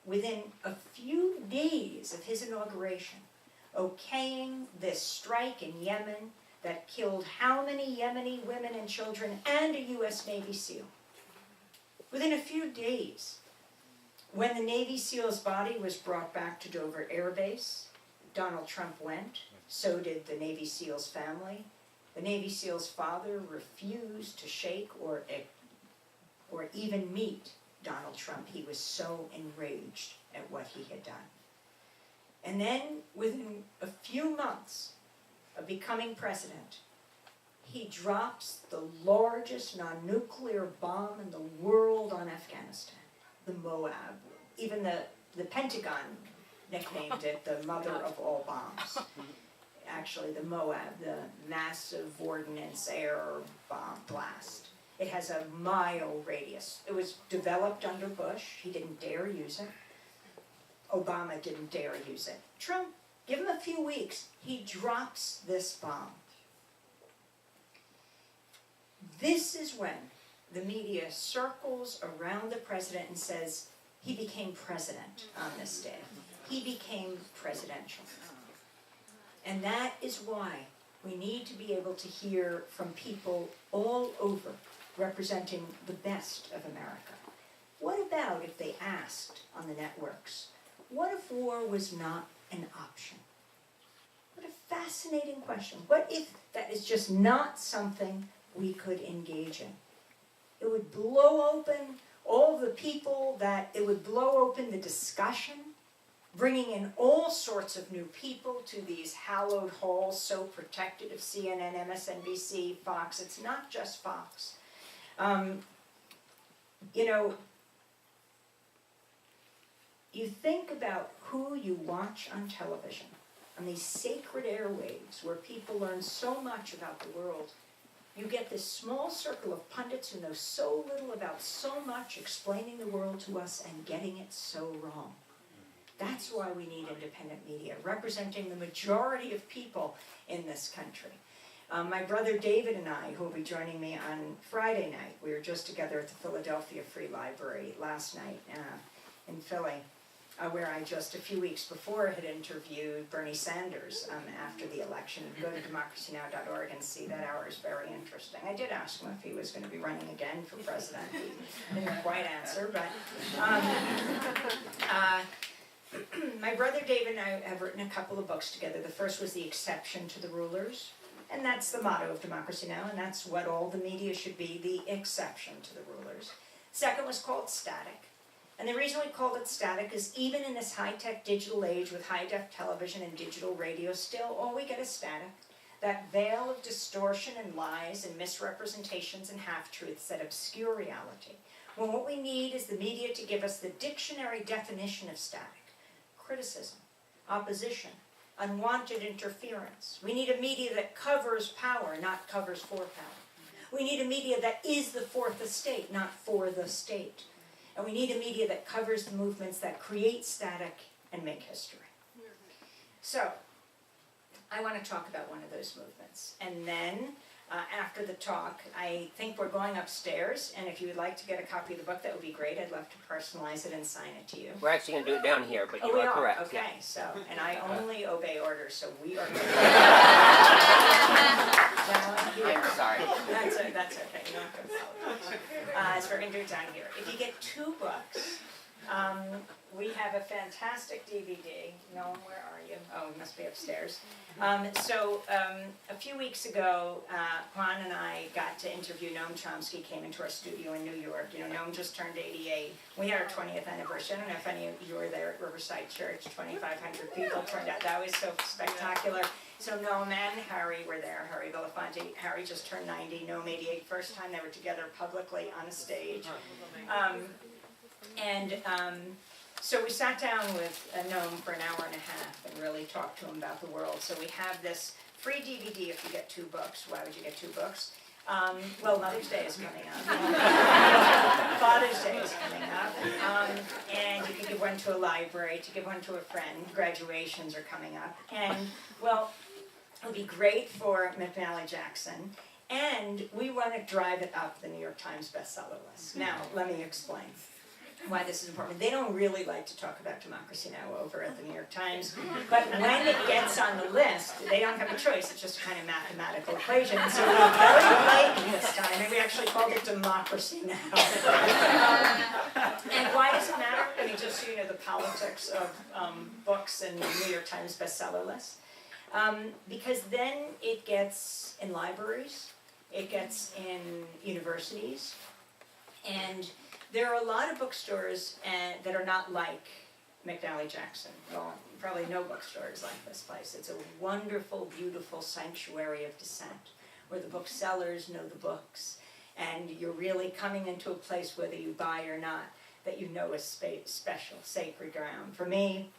within a few days of his inauguration, okaying this strike in Yemen that killed how many Yemeni women and children and a US Navy SEAL? Within a few days, when the Navy SEAL's body was brought back to Dover Air Base, Donald Trump went, so did the Navy SEAL's family. The Navy SEAL's father refused to shake or even meet Donald Trump. He was so enraged at what he had done. And then, within a few months of becoming president, he drops the largest non-nuclear bomb in the world on Afghanistan, the Moab. Even the Pentagon nicknamed it the mother of all bombs. Actually, the Moab, the massive ordnance air bomb blast. It has a mile radius. It was developed under Bush. He didn't dare use it. Obama didn't dare use it. Trump, give him a few weeks, he drops this bomb. This is when the media circles around the president and says, he became president on this day. He became presidential. And that is why we need to be able to hear from people all over representing the best of America. What about if they asked on the networks, what if war was not an option? What a fascinating question. What if that is just not something we could engage in? It would blow open all the people, it would blow open the discussion, bringing in all sorts of new people to these hallowed halls so protected of CNN, MSNBC, Fox. It's not just Fox. You think about who you watch on television, on these sacred airwaves where people learn so much about the world. You get this small circle of pundits who know so little about so much, explaining the world to us and getting it so wrong. That's why we need independent media, representing the majority of people in this country. My brother David and I, who will be joining me on Friday night, we were just together at the Philadelphia Free Library last night in Philly, where I just a few weeks before had interviewed Bernie Sanders after the election. Go to democracynow.org and see that hour is very interesting. I did ask him if he was going to be running again for president. He didn't quite answer, but my brother David and I have written a couple of books together. The first was The Exception to the Rulers, and that's the motto of Democracy Now!, and that's what all the media should be, the exception to the rulers. Second was called Static. And the reason we called it static is even in this high-tech digital age with high-def television and digital radio, still all we get is static. That veil of distortion and lies and misrepresentations and half-truths that obscure reality. When what we need is the media to give us the dictionary definition of static. Criticism, opposition, unwanted interference. We need a media that covers power, not covers for power. We need a media that is the fourth estate, not for the state. And we need a media that covers the movements that create static and make history. So, I want to talk about one of those movements. And then, after the talk, I think we're going upstairs, and if you would like to get a copy of the book, that would be great. I'd love to personalize it and sign it to you. We're actually going to do it down here, but you are correct. Okay, yeah. so, and I only obey orders, so we are going I'm sorry. That's okay, you don't have to apologize. So we're going to do it down here. If you get 2 books, We have a fantastic DVD. Noam, where are you? Oh, it must be upstairs. A few weeks ago, Juan and I got to interview Noam Chomsky, came into our studio in New York. You know, Noam just turned 88. We had our 20th anniversary. I don't know if any of you were there at Riverside Church. 2,500 people turned out. That was so spectacular. So Noam and Harry were there, Harry Belafonte. Harry just turned 90, Noam 88. First time they were together publicly on a stage. So we sat down with Noam for an hour and a half and really talked to him about the world. So we have this free DVD if you get 2 books. Why would you get 2 books? Well, Mother's Day is coming up. Father's Day is coming up. And you can give one to a library, to give one to a friend. Graduations are coming up. And, well, it'll be great for McNally Jackson. And we want to drive it up the New York Times bestseller list. Now, let me explain why this is important. They don't really like to talk about Democracy Now! Over at the New York Times, but when it gets on the list, they don't have a choice. It's just a kind of mathematical equation. So we were very blatant this time, and we actually called it Democracy Now! And why does it matter? I mean, just so you know the politics of books and the New York Times bestseller list. Because then it gets in libraries, it gets in universities, and there are a lot of bookstores that are not like McNally Jackson. Well, probably no bookstore is like this place. It's a wonderful, beautiful sanctuary of dissent, where the booksellers know the books, and you're really coming into a place, whether you buy or not, that you know is special, sacred ground. For me,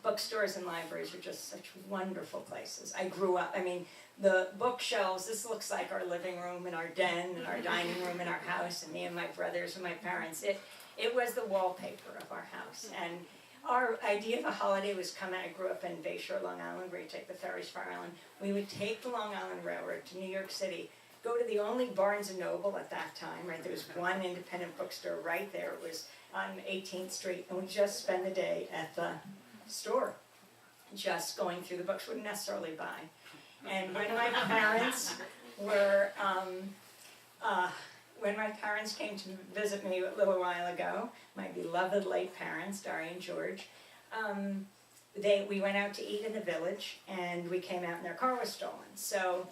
bookstores and libraries are just such wonderful places. I grew up, I mean, the bookshelves, this looks like our living room and our den and our dining room in our house, and me and my brothers and my parents. It was the wallpaper of our house. And our idea of a holiday was coming. I grew up in Bayshore, Long Island, where you take the ferries to Fire Island. We would take the Long Island Railroad to New York City, go to the only Barnes & Noble at that time, right? There was one independent bookstore right there. It was on 18th Street, and we'd just spend the day at the store, just going through the books, wouldn't necessarily buy. And when my parents were, when my parents came to visit me a little while ago, my beloved late parents, Dari and George, we went out to eat in the village, and we came out and their car was stolen. So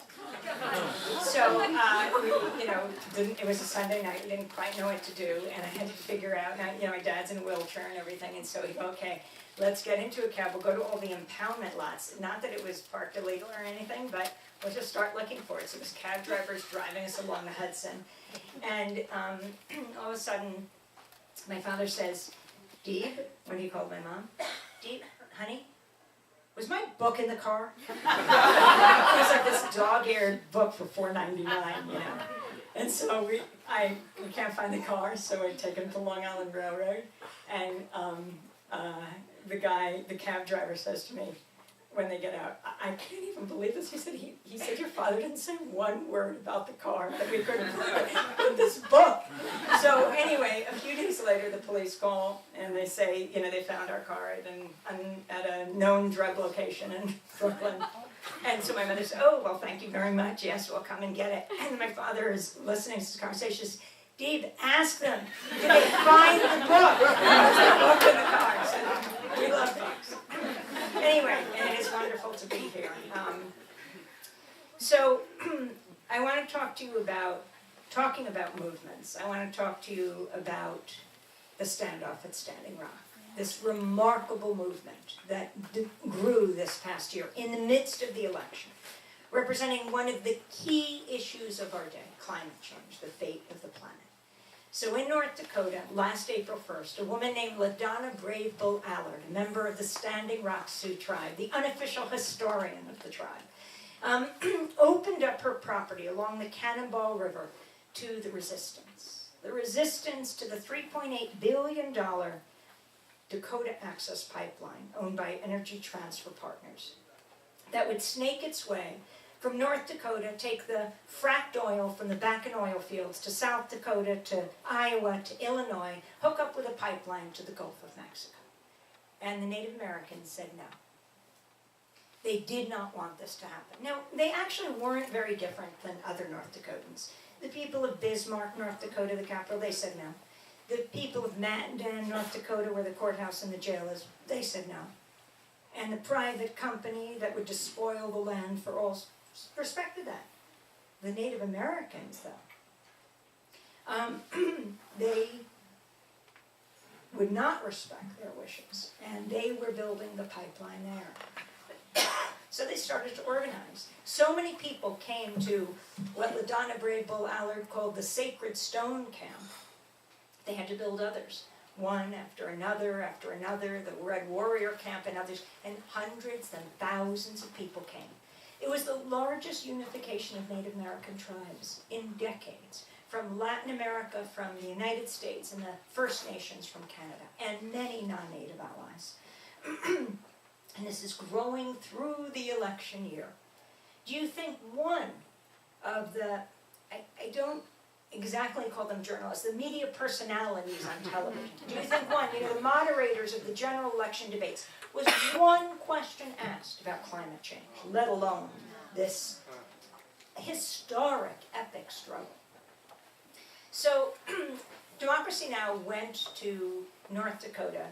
it was a Sunday night. We didn't quite know what to do, and I had to figure out. Now, my dad's in a wheelchair and everything, and so we go, okay, let's get into a cab. We'll go to all the impoundment lots. Not that it was parked illegal or anything, but we'll just start looking for it. So it was cab drivers driving us along the Hudson, and all of a sudden, my father says, "Deeb," when he called my mom, "Deeb, honey, was my book in the car?" It was like this dog-eared book for $4.99, you know. And so we can't find the car, so I take him to Long Island Railroad, and the cab driver says to me when they get out, "I can't even believe this." He said, "Your father didn't say one word about the car that we couldn't put this book." So anyway, a few days later, the police call and they say, they found our car at a known drug location in Brooklyn. And so my mother said, "Oh, well, thank you very much. Yes, we'll come and get it." And my father is listening to this conversation. He says, "Deeb, ask them, did they find the book?" There was a book in the car. So we love books. Anyway, and it is wonderful to be here. So I want to talk to you about talking about movements. I want to talk to you about the standoff at Standing Rock, this remarkable movement that grew this past year in the midst of the election, representing one of the key issues of our day, climate change, the fate of the planet. So in North Dakota, last April 1st, a woman named LaDonna Brave Bull Allard, a member of the Standing Rock Sioux tribe, the unofficial historian of the tribe, opened up her property along the Cannonball River to the resistance to the $3.8 billion Dakota Access Pipeline owned by Energy Transfer Partners that would snake its way from North Dakota, take the fracked oil from the Bakken oil fields to South Dakota, to Iowa, to Illinois, hook up with a pipeline to the Gulf of Mexico. And the Native Americans said no. They did not want this to happen. Now, they actually weren't very different than other North Dakotans. The people of Bismarck, North Dakota, the capital, they said no. The people of Mandan, North Dakota, where the courthouse and the jail is, they said no. And the private company that would despoil the land for all respected that. The Native Americans, though, they would not respect their wishes, and they were building the pipeline there. So they started to organize. So many people came to what LaDonna Brave Bull Allard called the Sacred Stone Camp. They had to build others, one after another, the Red Warrior Camp and others, and hundreds and thousands of people came. It was the largest unification of Native American tribes in decades, from Latin America, from the United States, and the First Nations from Canada, and many non-Native allies. And this is growing through the election year. Do you think one of the, I don't exactly call them journalists, the media personalities on television, do you think one, the moderators of the general election debates, was one question asked about climate change, let alone this historic, epic struggle? So, Democracy Now! Went to North Dakota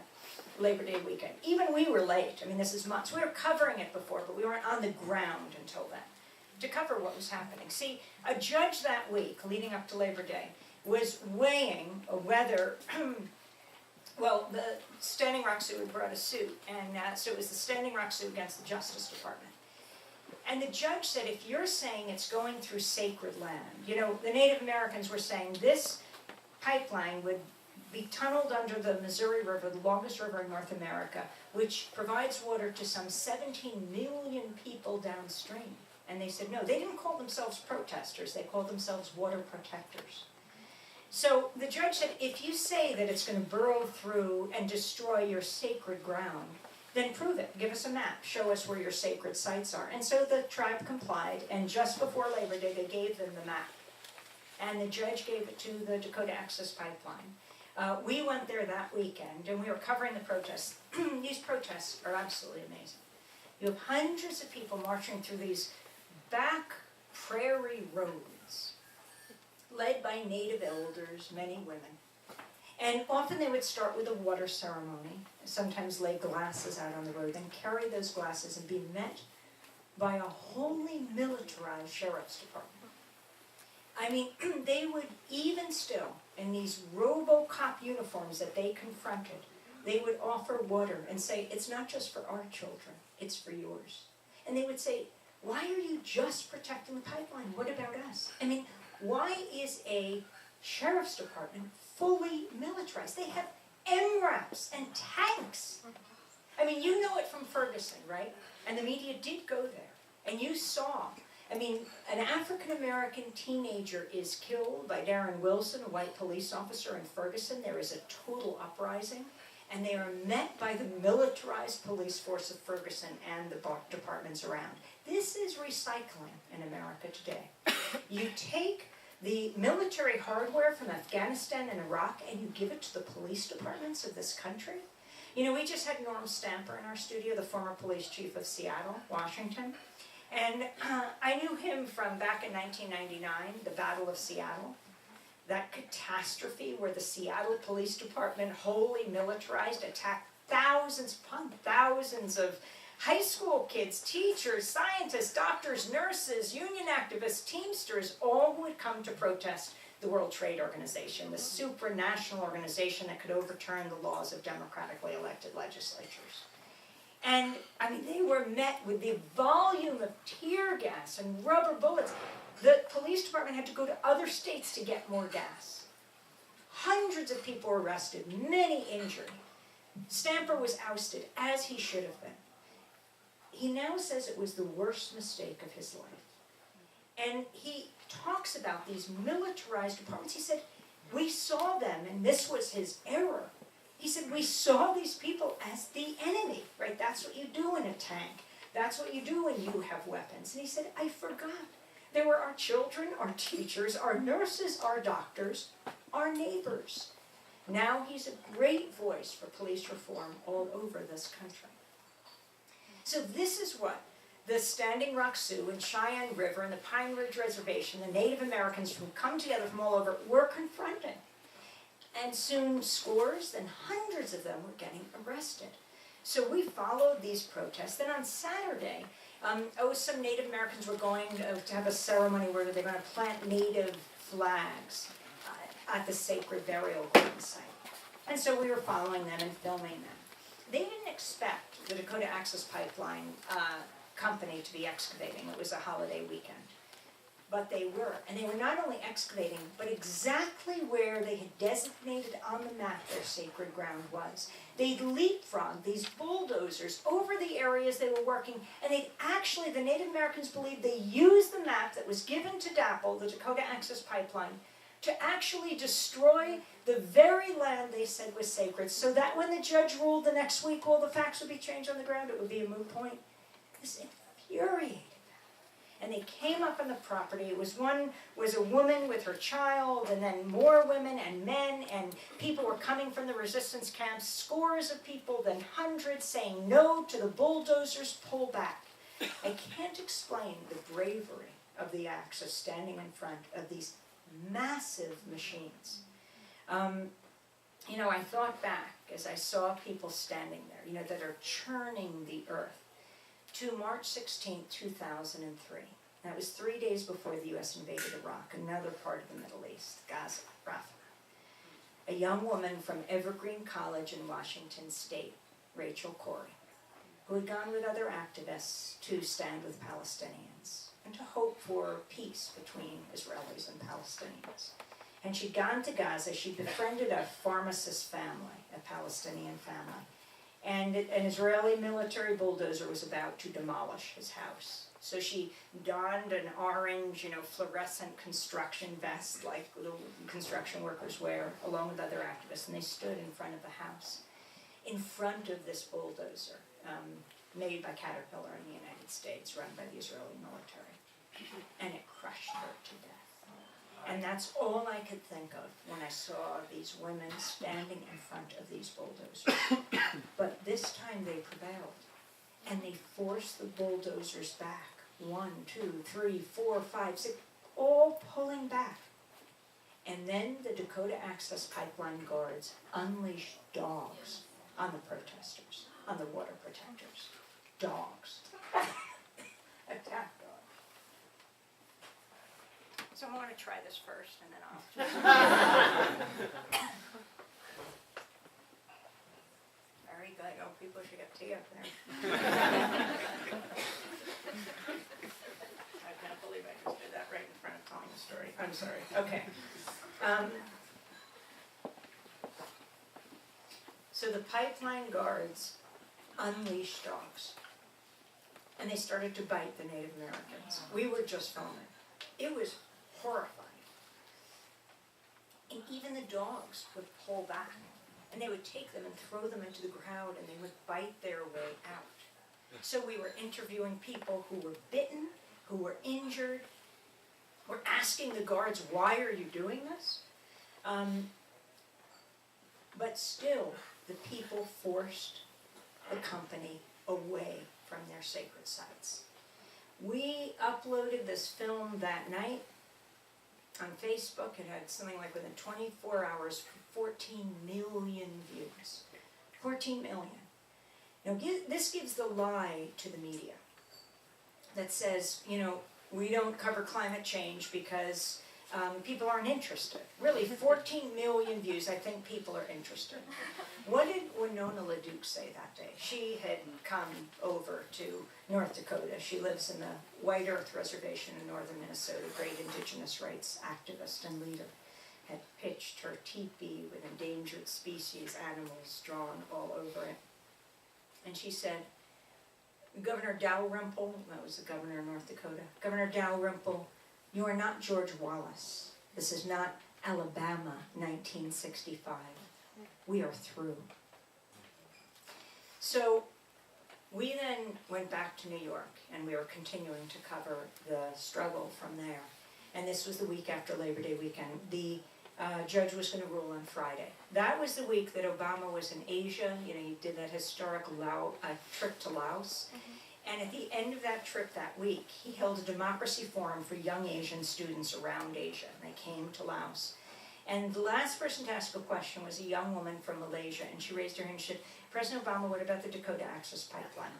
Labor Day weekend. Even we were late. I mean, this is months. We were covering it before, but we weren't on the ground until then to cover what was happening. See, a judge that week, leading up to Labor Day, was weighing whether, well, the Standing Rock Sioux had brought a suit, and so it was the Standing Rock Sioux against the Justice Department. And the judge said, if you're saying it's going through sacred land, the Native Americans were saying this pipeline would be tunneled under the Missouri River, the longest river in North America, which provides water to some 17 million people downstream. And they said no, they didn't call themselves protesters, they called themselves water protectors. So the judge said, if you say that it's going to burrow through and destroy your sacred ground, then prove it. Give us a map. Show us where your sacred sites are. And so the tribe complied, and just before Labor Day, they gave them the map. And the judge gave it to the Dakota Access Pipeline. We went there that weekend, and we were covering the protests. These protests are absolutely amazing. You have hundreds of people marching through these back prairie roads, led by native elders, many women. And often they would start with a water ceremony, sometimes lay glasses out on the road, then carry those glasses and be met by a wholly militarized sheriff's department. I mean, they would even still, in these RoboCop uniforms that they confronted, they would offer water and say, it's not just for our children, it's for yours. And they would say, why are you just protecting the pipeline? What about us? I mean, why is a sheriff's department fully militarized? They have MRAPs and tanks. I mean, you know it from Ferguson, right? And the media did go there. And you saw, I mean, an African-American teenager is killed by Darren Wilson, a white police officer in Ferguson. There is a total uprising. And they are met by the militarized police force of Ferguson and the departments around. This is recycling in America today. You take the military hardware from Afghanistan and Iraq and you give it to the police departments of this country. We just had Norm Stamper in our studio, the former police chief of Seattle, Washington. And I knew him from back in 1999, the Battle of Seattle. That catastrophe where the Seattle Police Department, wholly militarized, attacked thousands upon thousands of high school kids, teachers, scientists, doctors, nurses, union activists, Teamsters, all who had come to protest the World Trade Organization, the supranational organization that could overturn the laws of democratically elected legislatures. And, I mean, they were met with the volume of tear gas and rubber bullets. The police department had to go to other states to get more gas. Hundreds of people were arrested, many injured. Stamper was ousted, as he should have been. He now says it was the worst mistake of his life. And he talks about these militarized departments. He said, we saw them, and this was his error. He said, we saw these people as the enemy, right? That's what you do in a tank. That's what you do when you have weapons. And he said, I forgot. There were our children, our teachers, our nurses, our doctors, our neighbors. Now he's a great voice for police reform all over this country. So this is what the Standing Rock Sioux and Cheyenne River and the Pine Ridge Reservation, the Native Americans who come together from all over, were confronting. And soon scores, then hundreds of them were getting arrested. So we followed these protests. Then on Saturday, some Native Americans were going to have a ceremony where they were going to plant native flags at the sacred burial ground site. And so we were following them and filming them. They didn't expect the Dakota Access Pipeline company to be excavating. It was a holiday weekend. But they were. And they were not only excavating, but exactly where they had designated on the map their sacred ground was. They'd leapfrogged these bulldozers over the areas they were working, and the Native Americans believed they used the map that was given to DAPL, the Dakota Access Pipeline, to actually destroy the very land they said was sacred, so that when the judge ruled the next week, all the facts would be changed on the ground, it would be a moot point. This infuriated them. And they came up on the property. It was a woman with her child, and then more women and men, and people were coming from the resistance camps, scores of people, then hundreds saying no to the bulldozers, pull back. I can't explain the bravery of the Axis standing in front of these massive machines. I thought back as I saw people standing there, that are churning the earth, to March 16, 2003. That was 3 days before the U.S. invaded Iraq, another part of the Middle East, Gaza, Rafah. A young woman from Evergreen College in Washington State, Rachel Corrie, who had gone with other activists to stand with Palestinians and to hope for peace between Israelis and Palestinians. And she'd gone to Gaza. She befriended a pharmacist family, a Palestinian family. And an Israeli military bulldozer was about to demolish his house. So she donned an orange, fluorescent construction vest like the construction workers wear, along with other activists, and they stood in front of the house, in front of this bulldozer, made by Caterpillar in the United States, run by the Israeli military. And it crushed her to death. And that's all I could think of when I saw these women standing in front of these bulldozers. But this time they prevailed. And they forced the bulldozers back. 1, 2, 3, 4, 5, 6, all pulling back. And then the Dakota Access Pipeline guards unleashed dogs on the protesters, on the water protectors. Dogs. Attack dogs. So I want to try this first, and then I'll Very good. Oh, people should get tea up there. I can't believe I just did that right in front of telling the story. I'm sorry. Okay. So the pipeline guards unleashed dogs, and they started to bite the Native Americans. We were just filming. It was horrifying. And even the dogs would pull back, and they would take them and throw them into the crowd, and they would bite their way out. So we were interviewing people who were bitten, who were injured. We're asking the guards, why are you doing this? But still, the people forced the company away from their sacred sites. We uploaded this film that night on Facebook. It had something like within 24 hours, 14 million views. 14 million. Now, this gives the lie to the media that says, we don't cover climate change because people aren't interested. Really, 14 million views, I think people are interested. What did Winona LaDuke say that day? She had come over to North Dakota. She lives in the White Earth Reservation in northern Minnesota, great indigenous rights activist and leader. Had pitched her teepee with endangered species animals drawn all over it. And she said, Governor Dalrymple, that was the governor of North Dakota, Governor Dalrymple, you are not George Wallace. This is not Alabama, 1965. We are through. So we then went back to New York, and we were continuing to cover the struggle from there. And this was the week after Labor Day weekend. The judge was going to rule on Friday. That was the week that Obama was in Asia. He did that historic trip to Laos. And at the end of that trip that week, he held a democracy forum for young Asian students around Asia. They came to Laos. And the last person to ask a question was a young woman from Malaysia, and she raised her hand and said, President Obama, what about the Dakota Access Pipeline?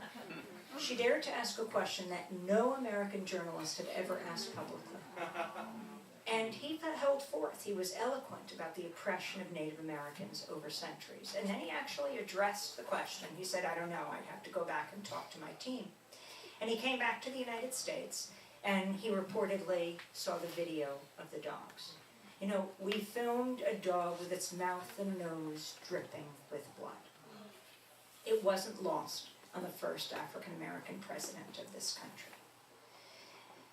She dared to ask a question that no American journalist had ever asked publicly. And he held forth. He was eloquent about the oppression of Native Americans over centuries. And then he actually addressed the question. He said, I don't know, I'd have to go back and talk to my team. And he came back to the United States, and he reportedly saw the video of the dogs. You know, we filmed a dog with its mouth and nose dripping with blood. It wasn't lost on the first African American president of this country.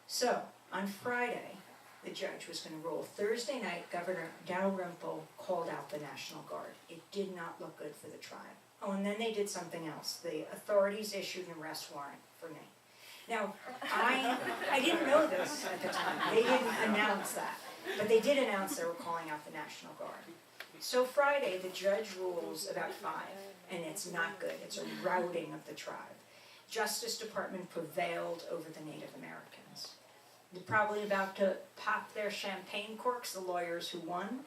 So, on Friday, the judge was going to rule. Thursday night, Governor Dalrymple called out the National Guard. It did not look good for the tribe. Oh, and then they did something else. The authorities issued an arrest warrant for me. Now, I didn't know this at the time. They didn't announce that. But they did announce they were calling out the National Guard. So Friday, the judge rules about 5, and it's not good. It's a routing of the tribe. Justice Department prevailed over the Native Americans. They're probably about to pop their champagne corks, the lawyers who won.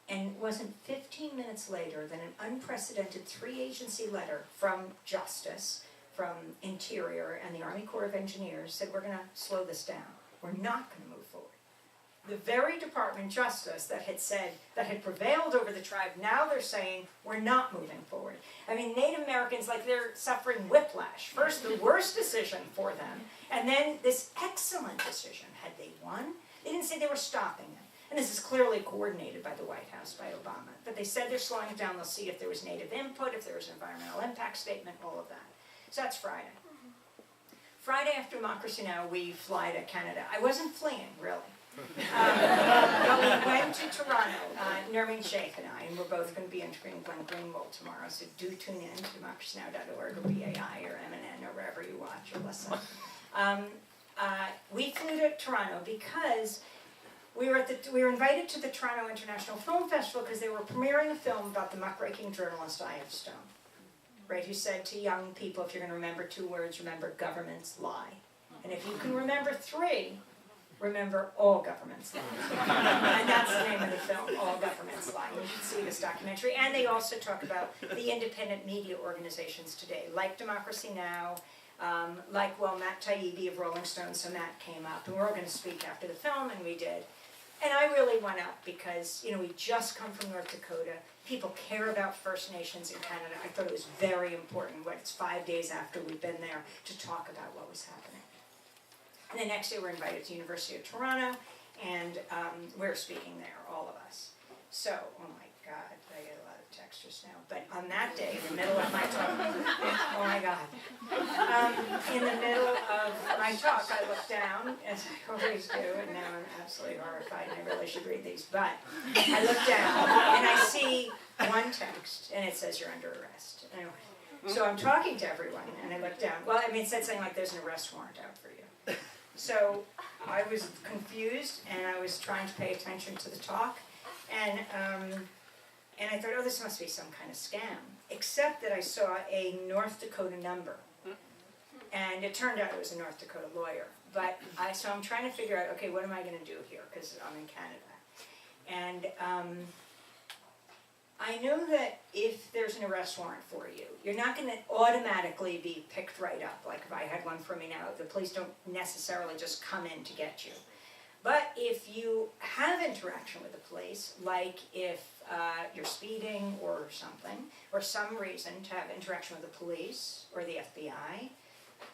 And it wasn't 15 minutes later that an unprecedented 3-agency letter from Justice, from Interior, and the Army Corps of Engineers said, we're going to slow this down. We're not going to move forward. The very Department of Justice that had said, that had prevailed over the tribe, now they're saying, we're not moving forward. I mean, Native Americans, like they're suffering whiplash. First, the worst decision for them, and then this excellent decision. Had they won, they didn't say they were stopping it. And this is clearly coordinated by the White House, by Obama. But they said they're slowing it down. They'll see if there was Native input, if there was an environmental impact statement, all of that. So that's Friday. Friday after Democracy Now!, we fly to Canada. I wasn't fleeing, really. But we went to Toronto, Nermeen Sheikh and I, and we're both going to be interviewing Glenn Greenwald tomorrow, so do tune in to democracynow.org or BAI or MNN or wherever you watch or listen. We flew to Toronto because we were invited to the Toronto International Film Festival because they were premiering a film about the muckraking journalist I.F. Stone, right, who said to young people, if you're going to remember 2 words, remember governments lie. And if you can remember 3, remember all governments lie. And that's the name of the film, All Governments Lie. You should see this documentary. And they also talk about the independent media organizations today, like Democracy Now!, like, well, Matt Taibbi of Rolling Stone, so Matt came up, and we were going to speak after the film, and we did. And I really went up because, you know, we just come from North Dakota. People care about First Nations in Canada. I thought it was very important. It's 5 days after we've been there to talk about what was happening. And the next day we're invited to University of Toronto, and we're speaking there, all of us. So, oh my God, I get a lot of textures now. But on that day, in the middle of my talk, oh my God. In the middle of my talk, I look down, as I always do, and now I'm absolutely horrified, and I really should read these. But I look down, and I see one text, and it says you're under arrest. Anyway, so I'm talking to everyone, and I look down. Well, I mean, it said something like there's an arrest warrant out for you. So I was confused, and I was trying to pay attention to the talk, and I thought, oh, this must be some kind of scam, except that I saw a North Dakota number, and it turned out it was a North Dakota lawyer. But so I'm trying to figure out, okay, what am I going to do here, because I'm in Canada, and I know that if there's an arrest warrant for you, you're not going to automatically be picked right up. Like if I had one for me now, the police don't necessarily just come in to get you. But if you have interaction with the police, like if you're speeding or something, or some reason to have interaction with the police or the FBI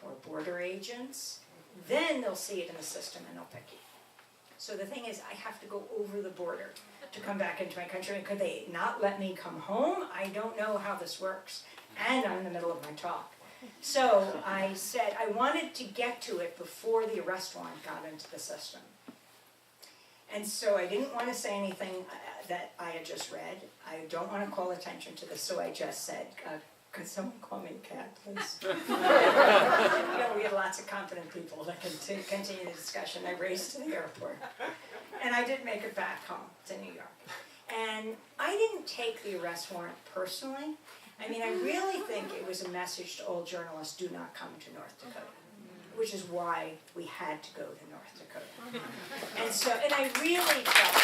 or border agents, then they'll see it in the system and they'll pick you. So the thing is, I have to go over the border to come back into my country. And could they not let me come home? I don't know how this works. And I'm in the middle of my talk. So I said I wanted to get to it before the arrest warrant got into the system. And so I didn't want to say anything that I had just read. I don't want to call attention to this, so I just said, could someone call me Kat, please? You know, we have lots of competent people that can continue the discussion. I raced to the airport. And I did make it back home to New York. And I didn't take the arrest warrant personally. I mean, I really think it was a message to all journalists, do not come to North Dakota, which is why we had to go to North Dakota. And so, and I really felt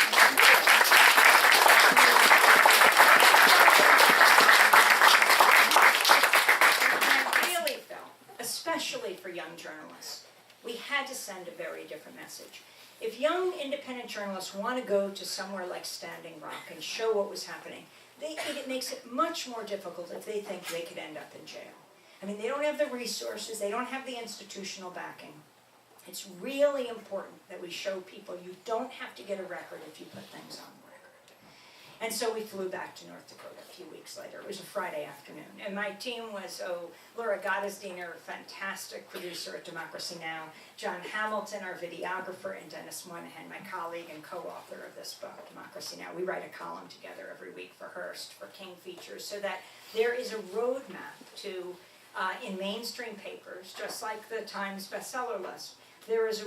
young journalists. We had to send a very different message. If young independent journalists want to go to somewhere like Standing Rock and show what was happening, it makes it much more difficult if they think they could end up in jail. I mean, they don't have the resources, they don't have the institutional backing. It's really important that we show people you don't have to get a record if you put things on record. And so we flew back to North Dakota a few weeks later. It was a Friday afternoon. And my team was, Laura Gottesdiener, fantastic producer at Democracy Now!, John Hamilton, our videographer, and Dennis Moynihan, my colleague and co-author of this book, Democracy Now! We write a column together every week for Hearst, for King Features, so that there is a roadmap to, in mainstream papers, just like the Times bestseller list, there is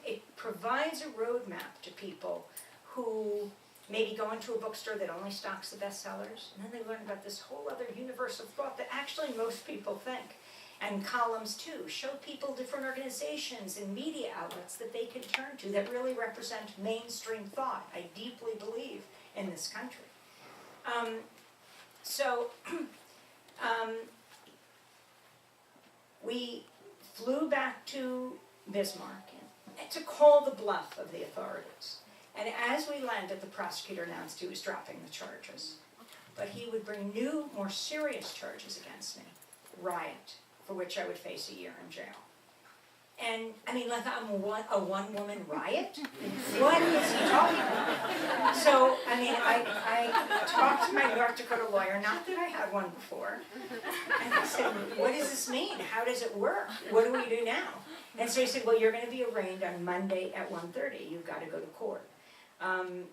it provides a roadmap to people who maybe go into a bookstore that only stocks the bestsellers, and then they learn about this whole other universe of thought that actually most people think. And columns too, show people different organizations and media outlets that they can turn to that really represent mainstream thought. I deeply believe in this country. We flew back to Bismarck to call the bluff of the authorities. And as we landed, the prosecutor announced he was dropping the charges. But he would bring new, more serious charges against me. Riot, for which I would face a year in jail. And, I mean, like I'm a one-woman riot? What is he talking about? So, I mean, I talked to my North Dakota lawyer, not that I had one before, and I said, what does this mean? How does it work? What do we do now? And so he said, well, you're going to be arraigned on Monday at 1:30. You've got to go to court. And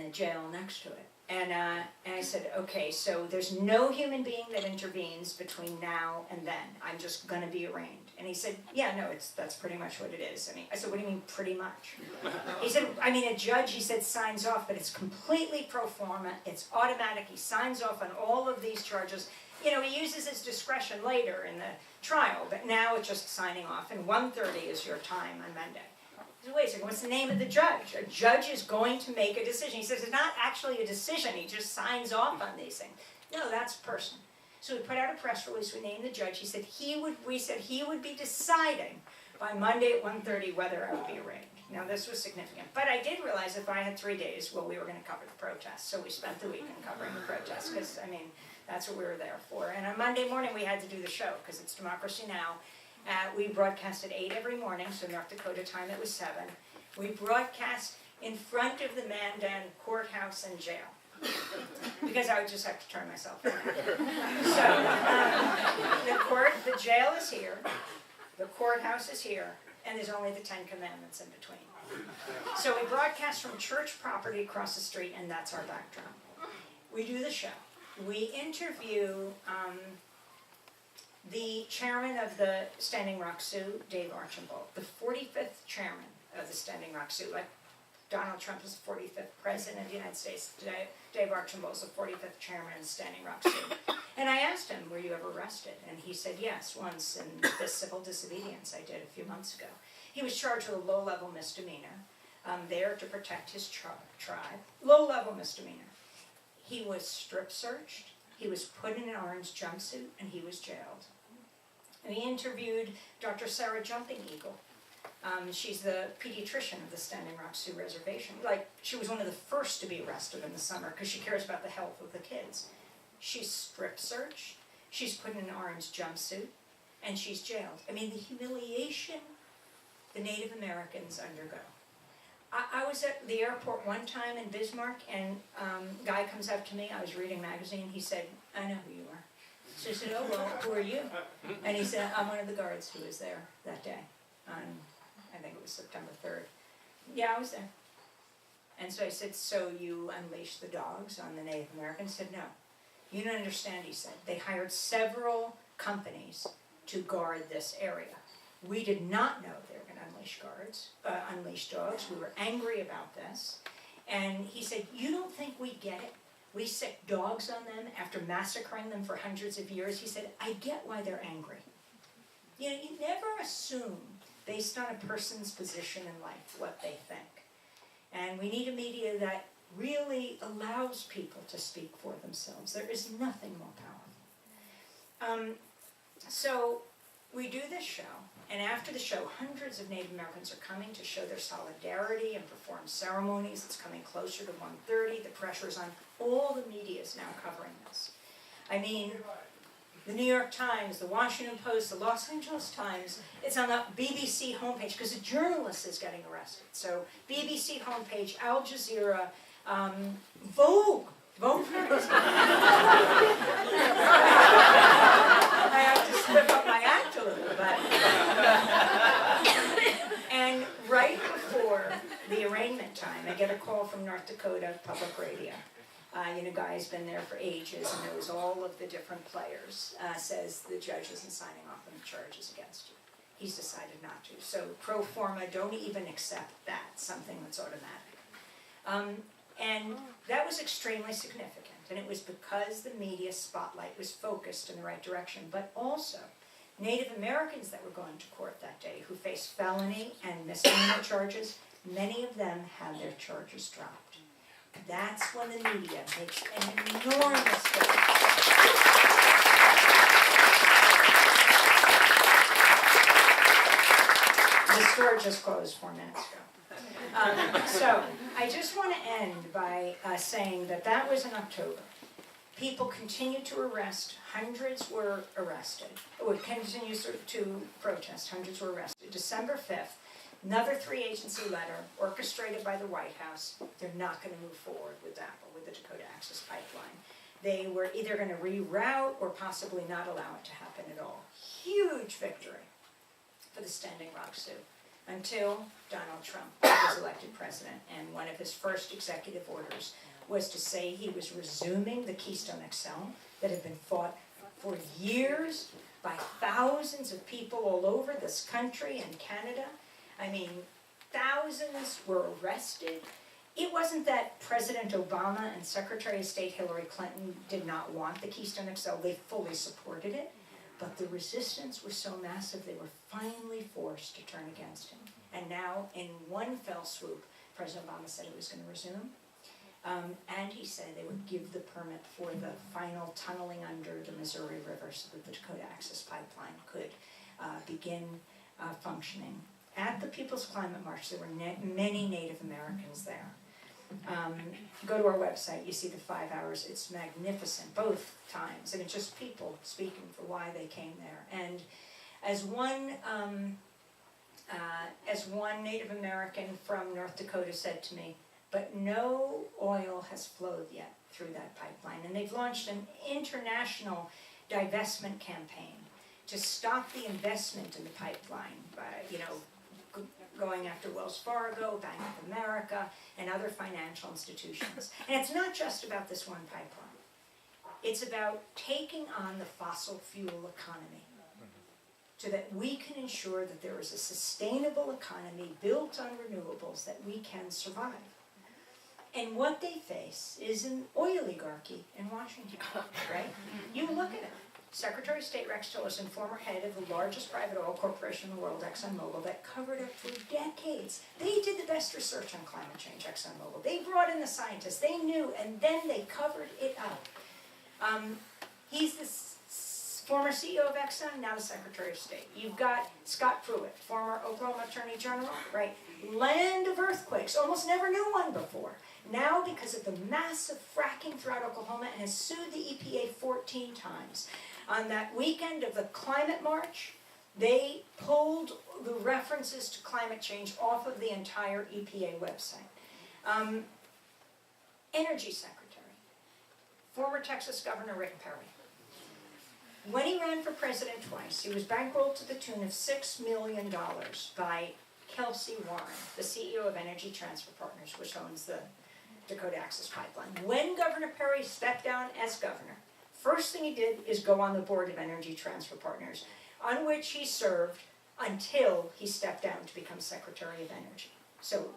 the jail next to it. And I said, okay, so there's no human being that intervenes between now and then. I'm just going to be arraigned. And he said, yeah, no, that's pretty much what it is. I said, what do you mean, pretty much? He said, I mean, a judge, he said, signs off, but it's completely pro forma. It's automatic. He signs off on all of these charges. You know, he uses his discretion later in the trial, but now it's just signing off. And 1:30 is your time on Monday. I said, wait a second, what's the name of the judge? A judge is going to make a decision. He says it's not actually a decision, he just signs off on these things. No, that's a person. So we put out a press release, we named the judge, we said he would be deciding by Monday at 1:30 whether I would be arraigned. Now this was significant, but I did realize if I had 3 days, well, we were going to cover the protests, so we spent the weekend covering the protests, because, I mean, that's what we were there for. And on Monday morning we had to do the show, because it's Democracy Now! We broadcast at 8 every morning, so North Dakota time it was 7. We broadcast in front of the Mandan courthouse and jail, because I would just have to turn myself in. So, the jail is here, the courthouse is here, and there's only the 10 Commandments in between. So we broadcast from church property across the street, and that's our backdrop. We do the show. We interview the chairman of the Standing Rock Sioux, Dave Archambault, the 45th chairman of the Standing Rock Sioux. Like Donald Trump is the 45th president of the United States. Dave Archambault is the 45th chairman of the Standing Rock Sioux. And I asked him, were you ever arrested? And he said, yes, once in this civil disobedience I did a few months ago. He was charged with a low-level misdemeanor, there to protect his tribe. Low-level misdemeanor. He was strip searched, he was put in an orange jumpsuit, and he was jailed. And we interviewed Dr. Sarah Jumping Eagle. She's the pediatrician of the Standing Rock Sioux Reservation. Like, she was one of the first to be arrested in the summer because she cares about the health of the kids. She's strip searched, she's put in an orange jumpsuit, and she's jailed. I mean, the humiliation the Native Americans undergo. I was at the airport one time in Bismarck, and a guy comes up to me, I was reading a magazine, he said, I know who you are. So I said, oh, well, who are you? And he said, I'm one of the guards who was there that day, on, I think it was September 3rd. Yeah, I was there. And so I said, so you unleashed the dogs on the Native Americans? He said, no. You don't understand, he said. They hired several companies to guard this area. We did not know they were going to unleash dogs. We were angry about this. And he said, you don't think we get it? We sick dogs on them after massacring them for hundreds of years. He said, I get why they're angry. You know, you never assume, based on a person's position in life, what they think. And we need a media that really allows people to speak for themselves. There is nothing more powerful. So we do this show, And after the show, hundreds of Native Americans are coming to show their solidarity and perform ceremonies. It's coming closer to 1:30. The pressure's on. All the media is now covering this. I mean, the New York Times, the Washington Post, the Los Angeles Times, it's on the BBC homepage because a journalist is getting arrested. So BBC homepage, Al Jazeera, Vogue magazine. I have to slip up my act a little bit. And right before the arraignment time, I get a call from North Dakota Public Radio. Guy's been there for ages and knows all of the different players, says the judge isn't signing off on the charges against you. He's decided not to. So pro forma, don't even accept that, something that's automatic. And that was extremely significant, and it was because the media spotlight was focused in the right direction, but also Native Americans that were going to court that day who faced felony and misdemeanor charges, many of them had their charges dropped. That's when the media makes an enormous difference. The store just closed 4 minutes ago. So I just want to end by saying that was in October. People continued to arrest. Hundreds were arrested. Would continue to protest. Hundreds were arrested. December 5th, another 3-agency letter orchestrated by the White House. They're not going to move forward with DAPL, with the Dakota Access Pipeline. They were either going to reroute or possibly not allow it to happen at all. Huge victory for the Standing Rock Sioux until Donald Trump was elected president, and one of his first executive orders was to say he was resuming the Keystone XL that had been fought for years by thousands of people all over this country and Canada. I mean, thousands were arrested. It wasn't that President Obama and Secretary of State Hillary Clinton did not want the Keystone XL, they fully supported it. But the resistance was so massive, they were finally forced to turn against him. And now, in one fell swoop, President Obama said it was going to resume. And he said they would give the permit for the final tunneling under the Missouri River so that the Dakota Access Pipeline could begin functioning. At the People's Climate March, there were many Native Americans there. Go to our website, you see the 5 hours. It's magnificent, both times. And it's just people speaking for why they came there. And as one Native American from North Dakota said to me, but no oil has flowed yet through that pipeline. And they've launched an international divestment campaign to stop the investment in the pipeline by, going after Wells Fargo, Bank of America, and other financial institutions. And it's not just about this one pipeline. It's about taking on the fossil fuel economy so that we can ensure that there is a sustainable economy built on renewables that we can survive. And what they face is an oligarchy in Washington, right? You look at it. Secretary of State Rex Tillerson, former head of the largest private oil corporation in the world, ExxonMobil, that covered it for decades. They did the best research on climate change, ExxonMobil. They brought in the scientists. They knew, and then they covered it up. He's the former CEO of Exxon, now the Secretary of State. You've got Scott Pruitt, former Oklahoma Attorney General, right? Land of earthquakes, almost never knew one before. Now, because of the massive fracking throughout Oklahoma, and has sued the EPA 14 times. On that weekend of the Climate March, they pulled the references to climate change off of the entire EPA website. Energy Secretary, former Texas Governor Rick Perry. When he ran for president twice, he was bankrolled to the tune of $6 million by Kelsey Warren, the CEO of Energy Transfer Partners, which owns the Dakota Access Pipeline. When Governor Perry stepped down as governor, first thing he did is go on the board of Energy Transfer Partners, on which he served until he stepped down to become Secretary of Energy. So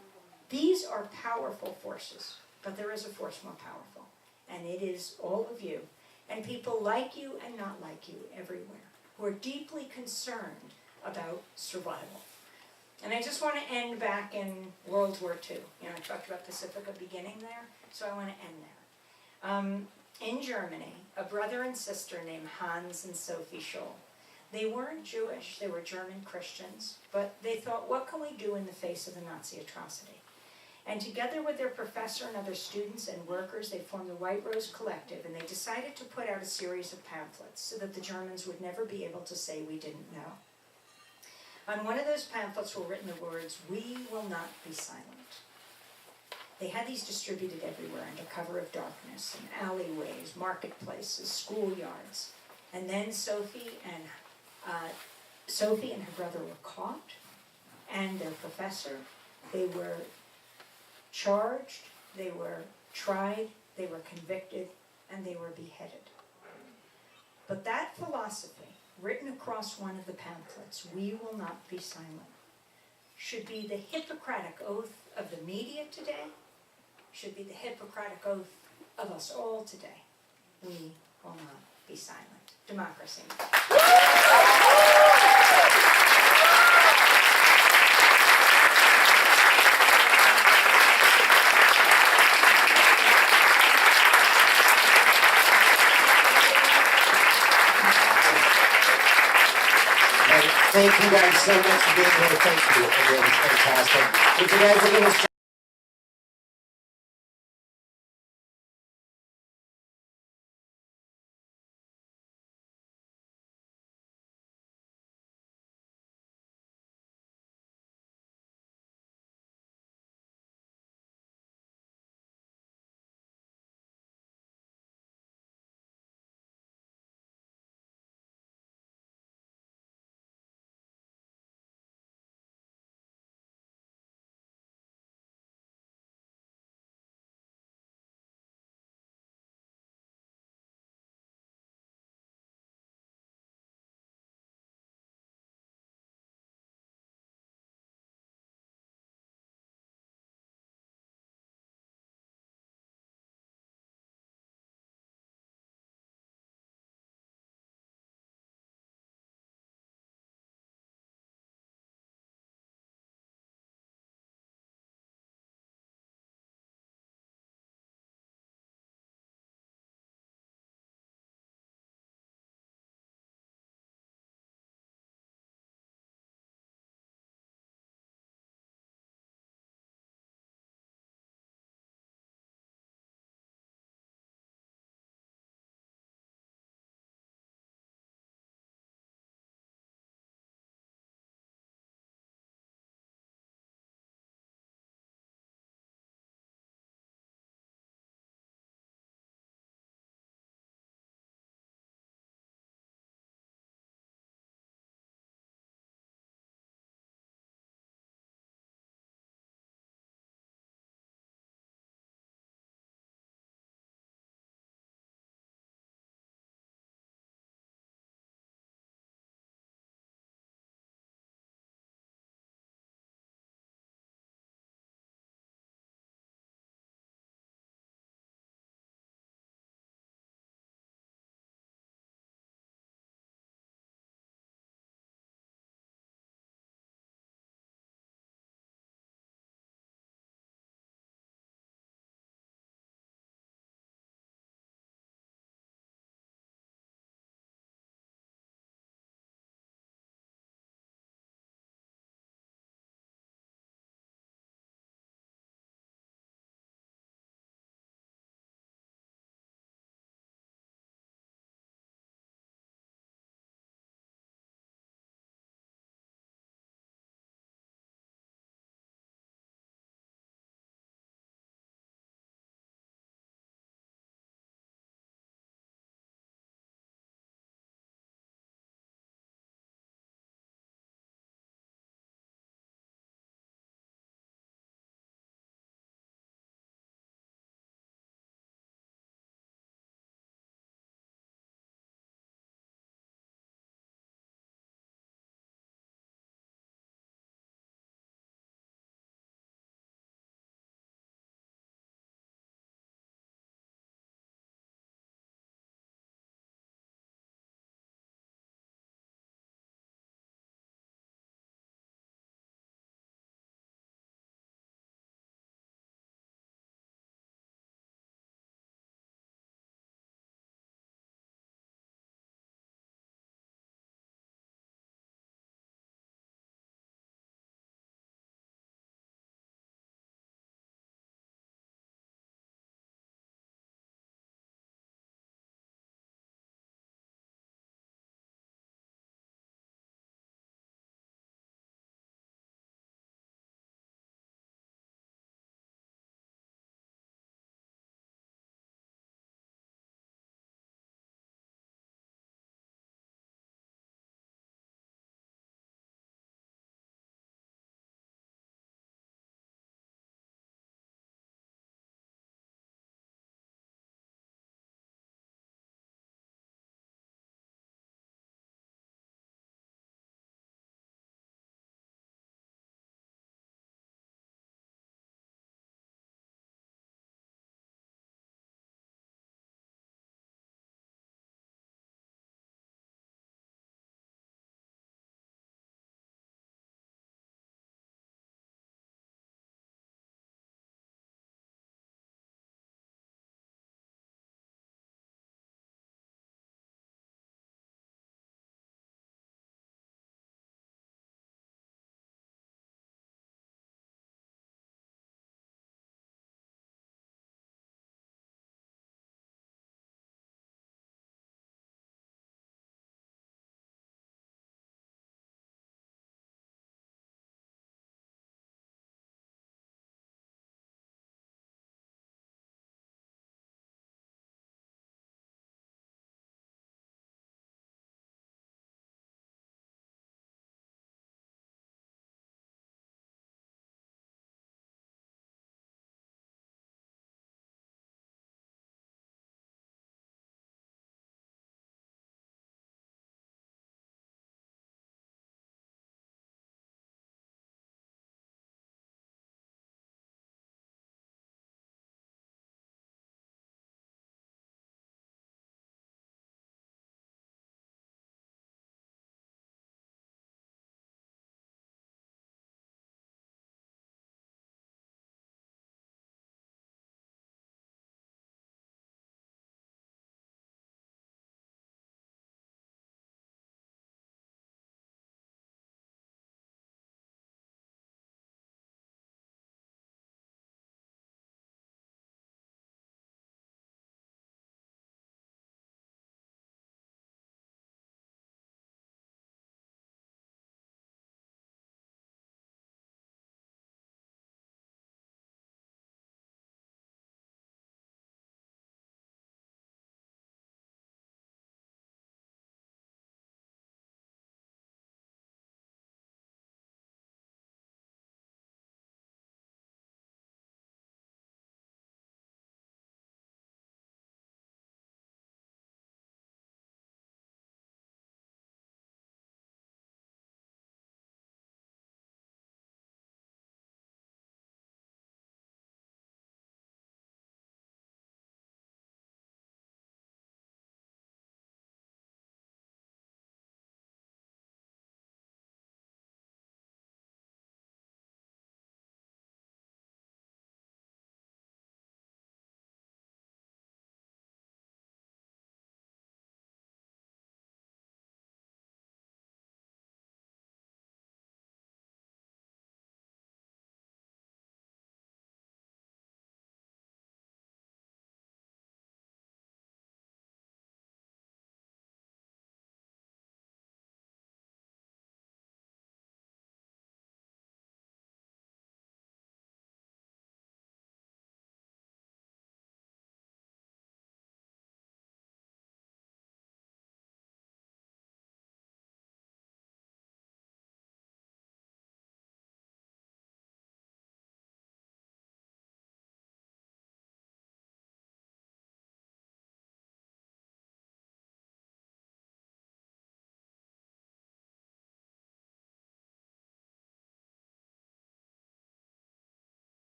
these are powerful forces, but there is a force more powerful, and it is all of you, and people like you and not like you everywhere, who are deeply concerned about survival. And I just want to end back in World War II. I talked about Pacifica beginning there, so I want to end there. In Germany, a brother and sister named Hans and Sophie Scholl They weren't Jewish, they were German Christians, but they thought, what can we do in the face of the Nazi atrocity? And together with their professor and other students and workers, they formed the White Rose Collective, and they decided to put out a series of pamphlets so that the Germans would never be able to say we didn't know. On one of those pamphlets were written the words, "We will not be silent." They had these distributed everywhere under cover of darkness, in alleyways, marketplaces, schoolyards. And then Sophie and her brother were caught, and their professor. They were charged, they were tried, they were convicted, and they were beheaded. But that philosophy, written across one of the pamphlets, "We will not be silent," should be the Hippocratic oath of the media today, should be the Hippocratic oath of us all today. We will not be silent. Democracy. Thank you guys so much for being here. Thank you. It was fantastic. If you guys are going to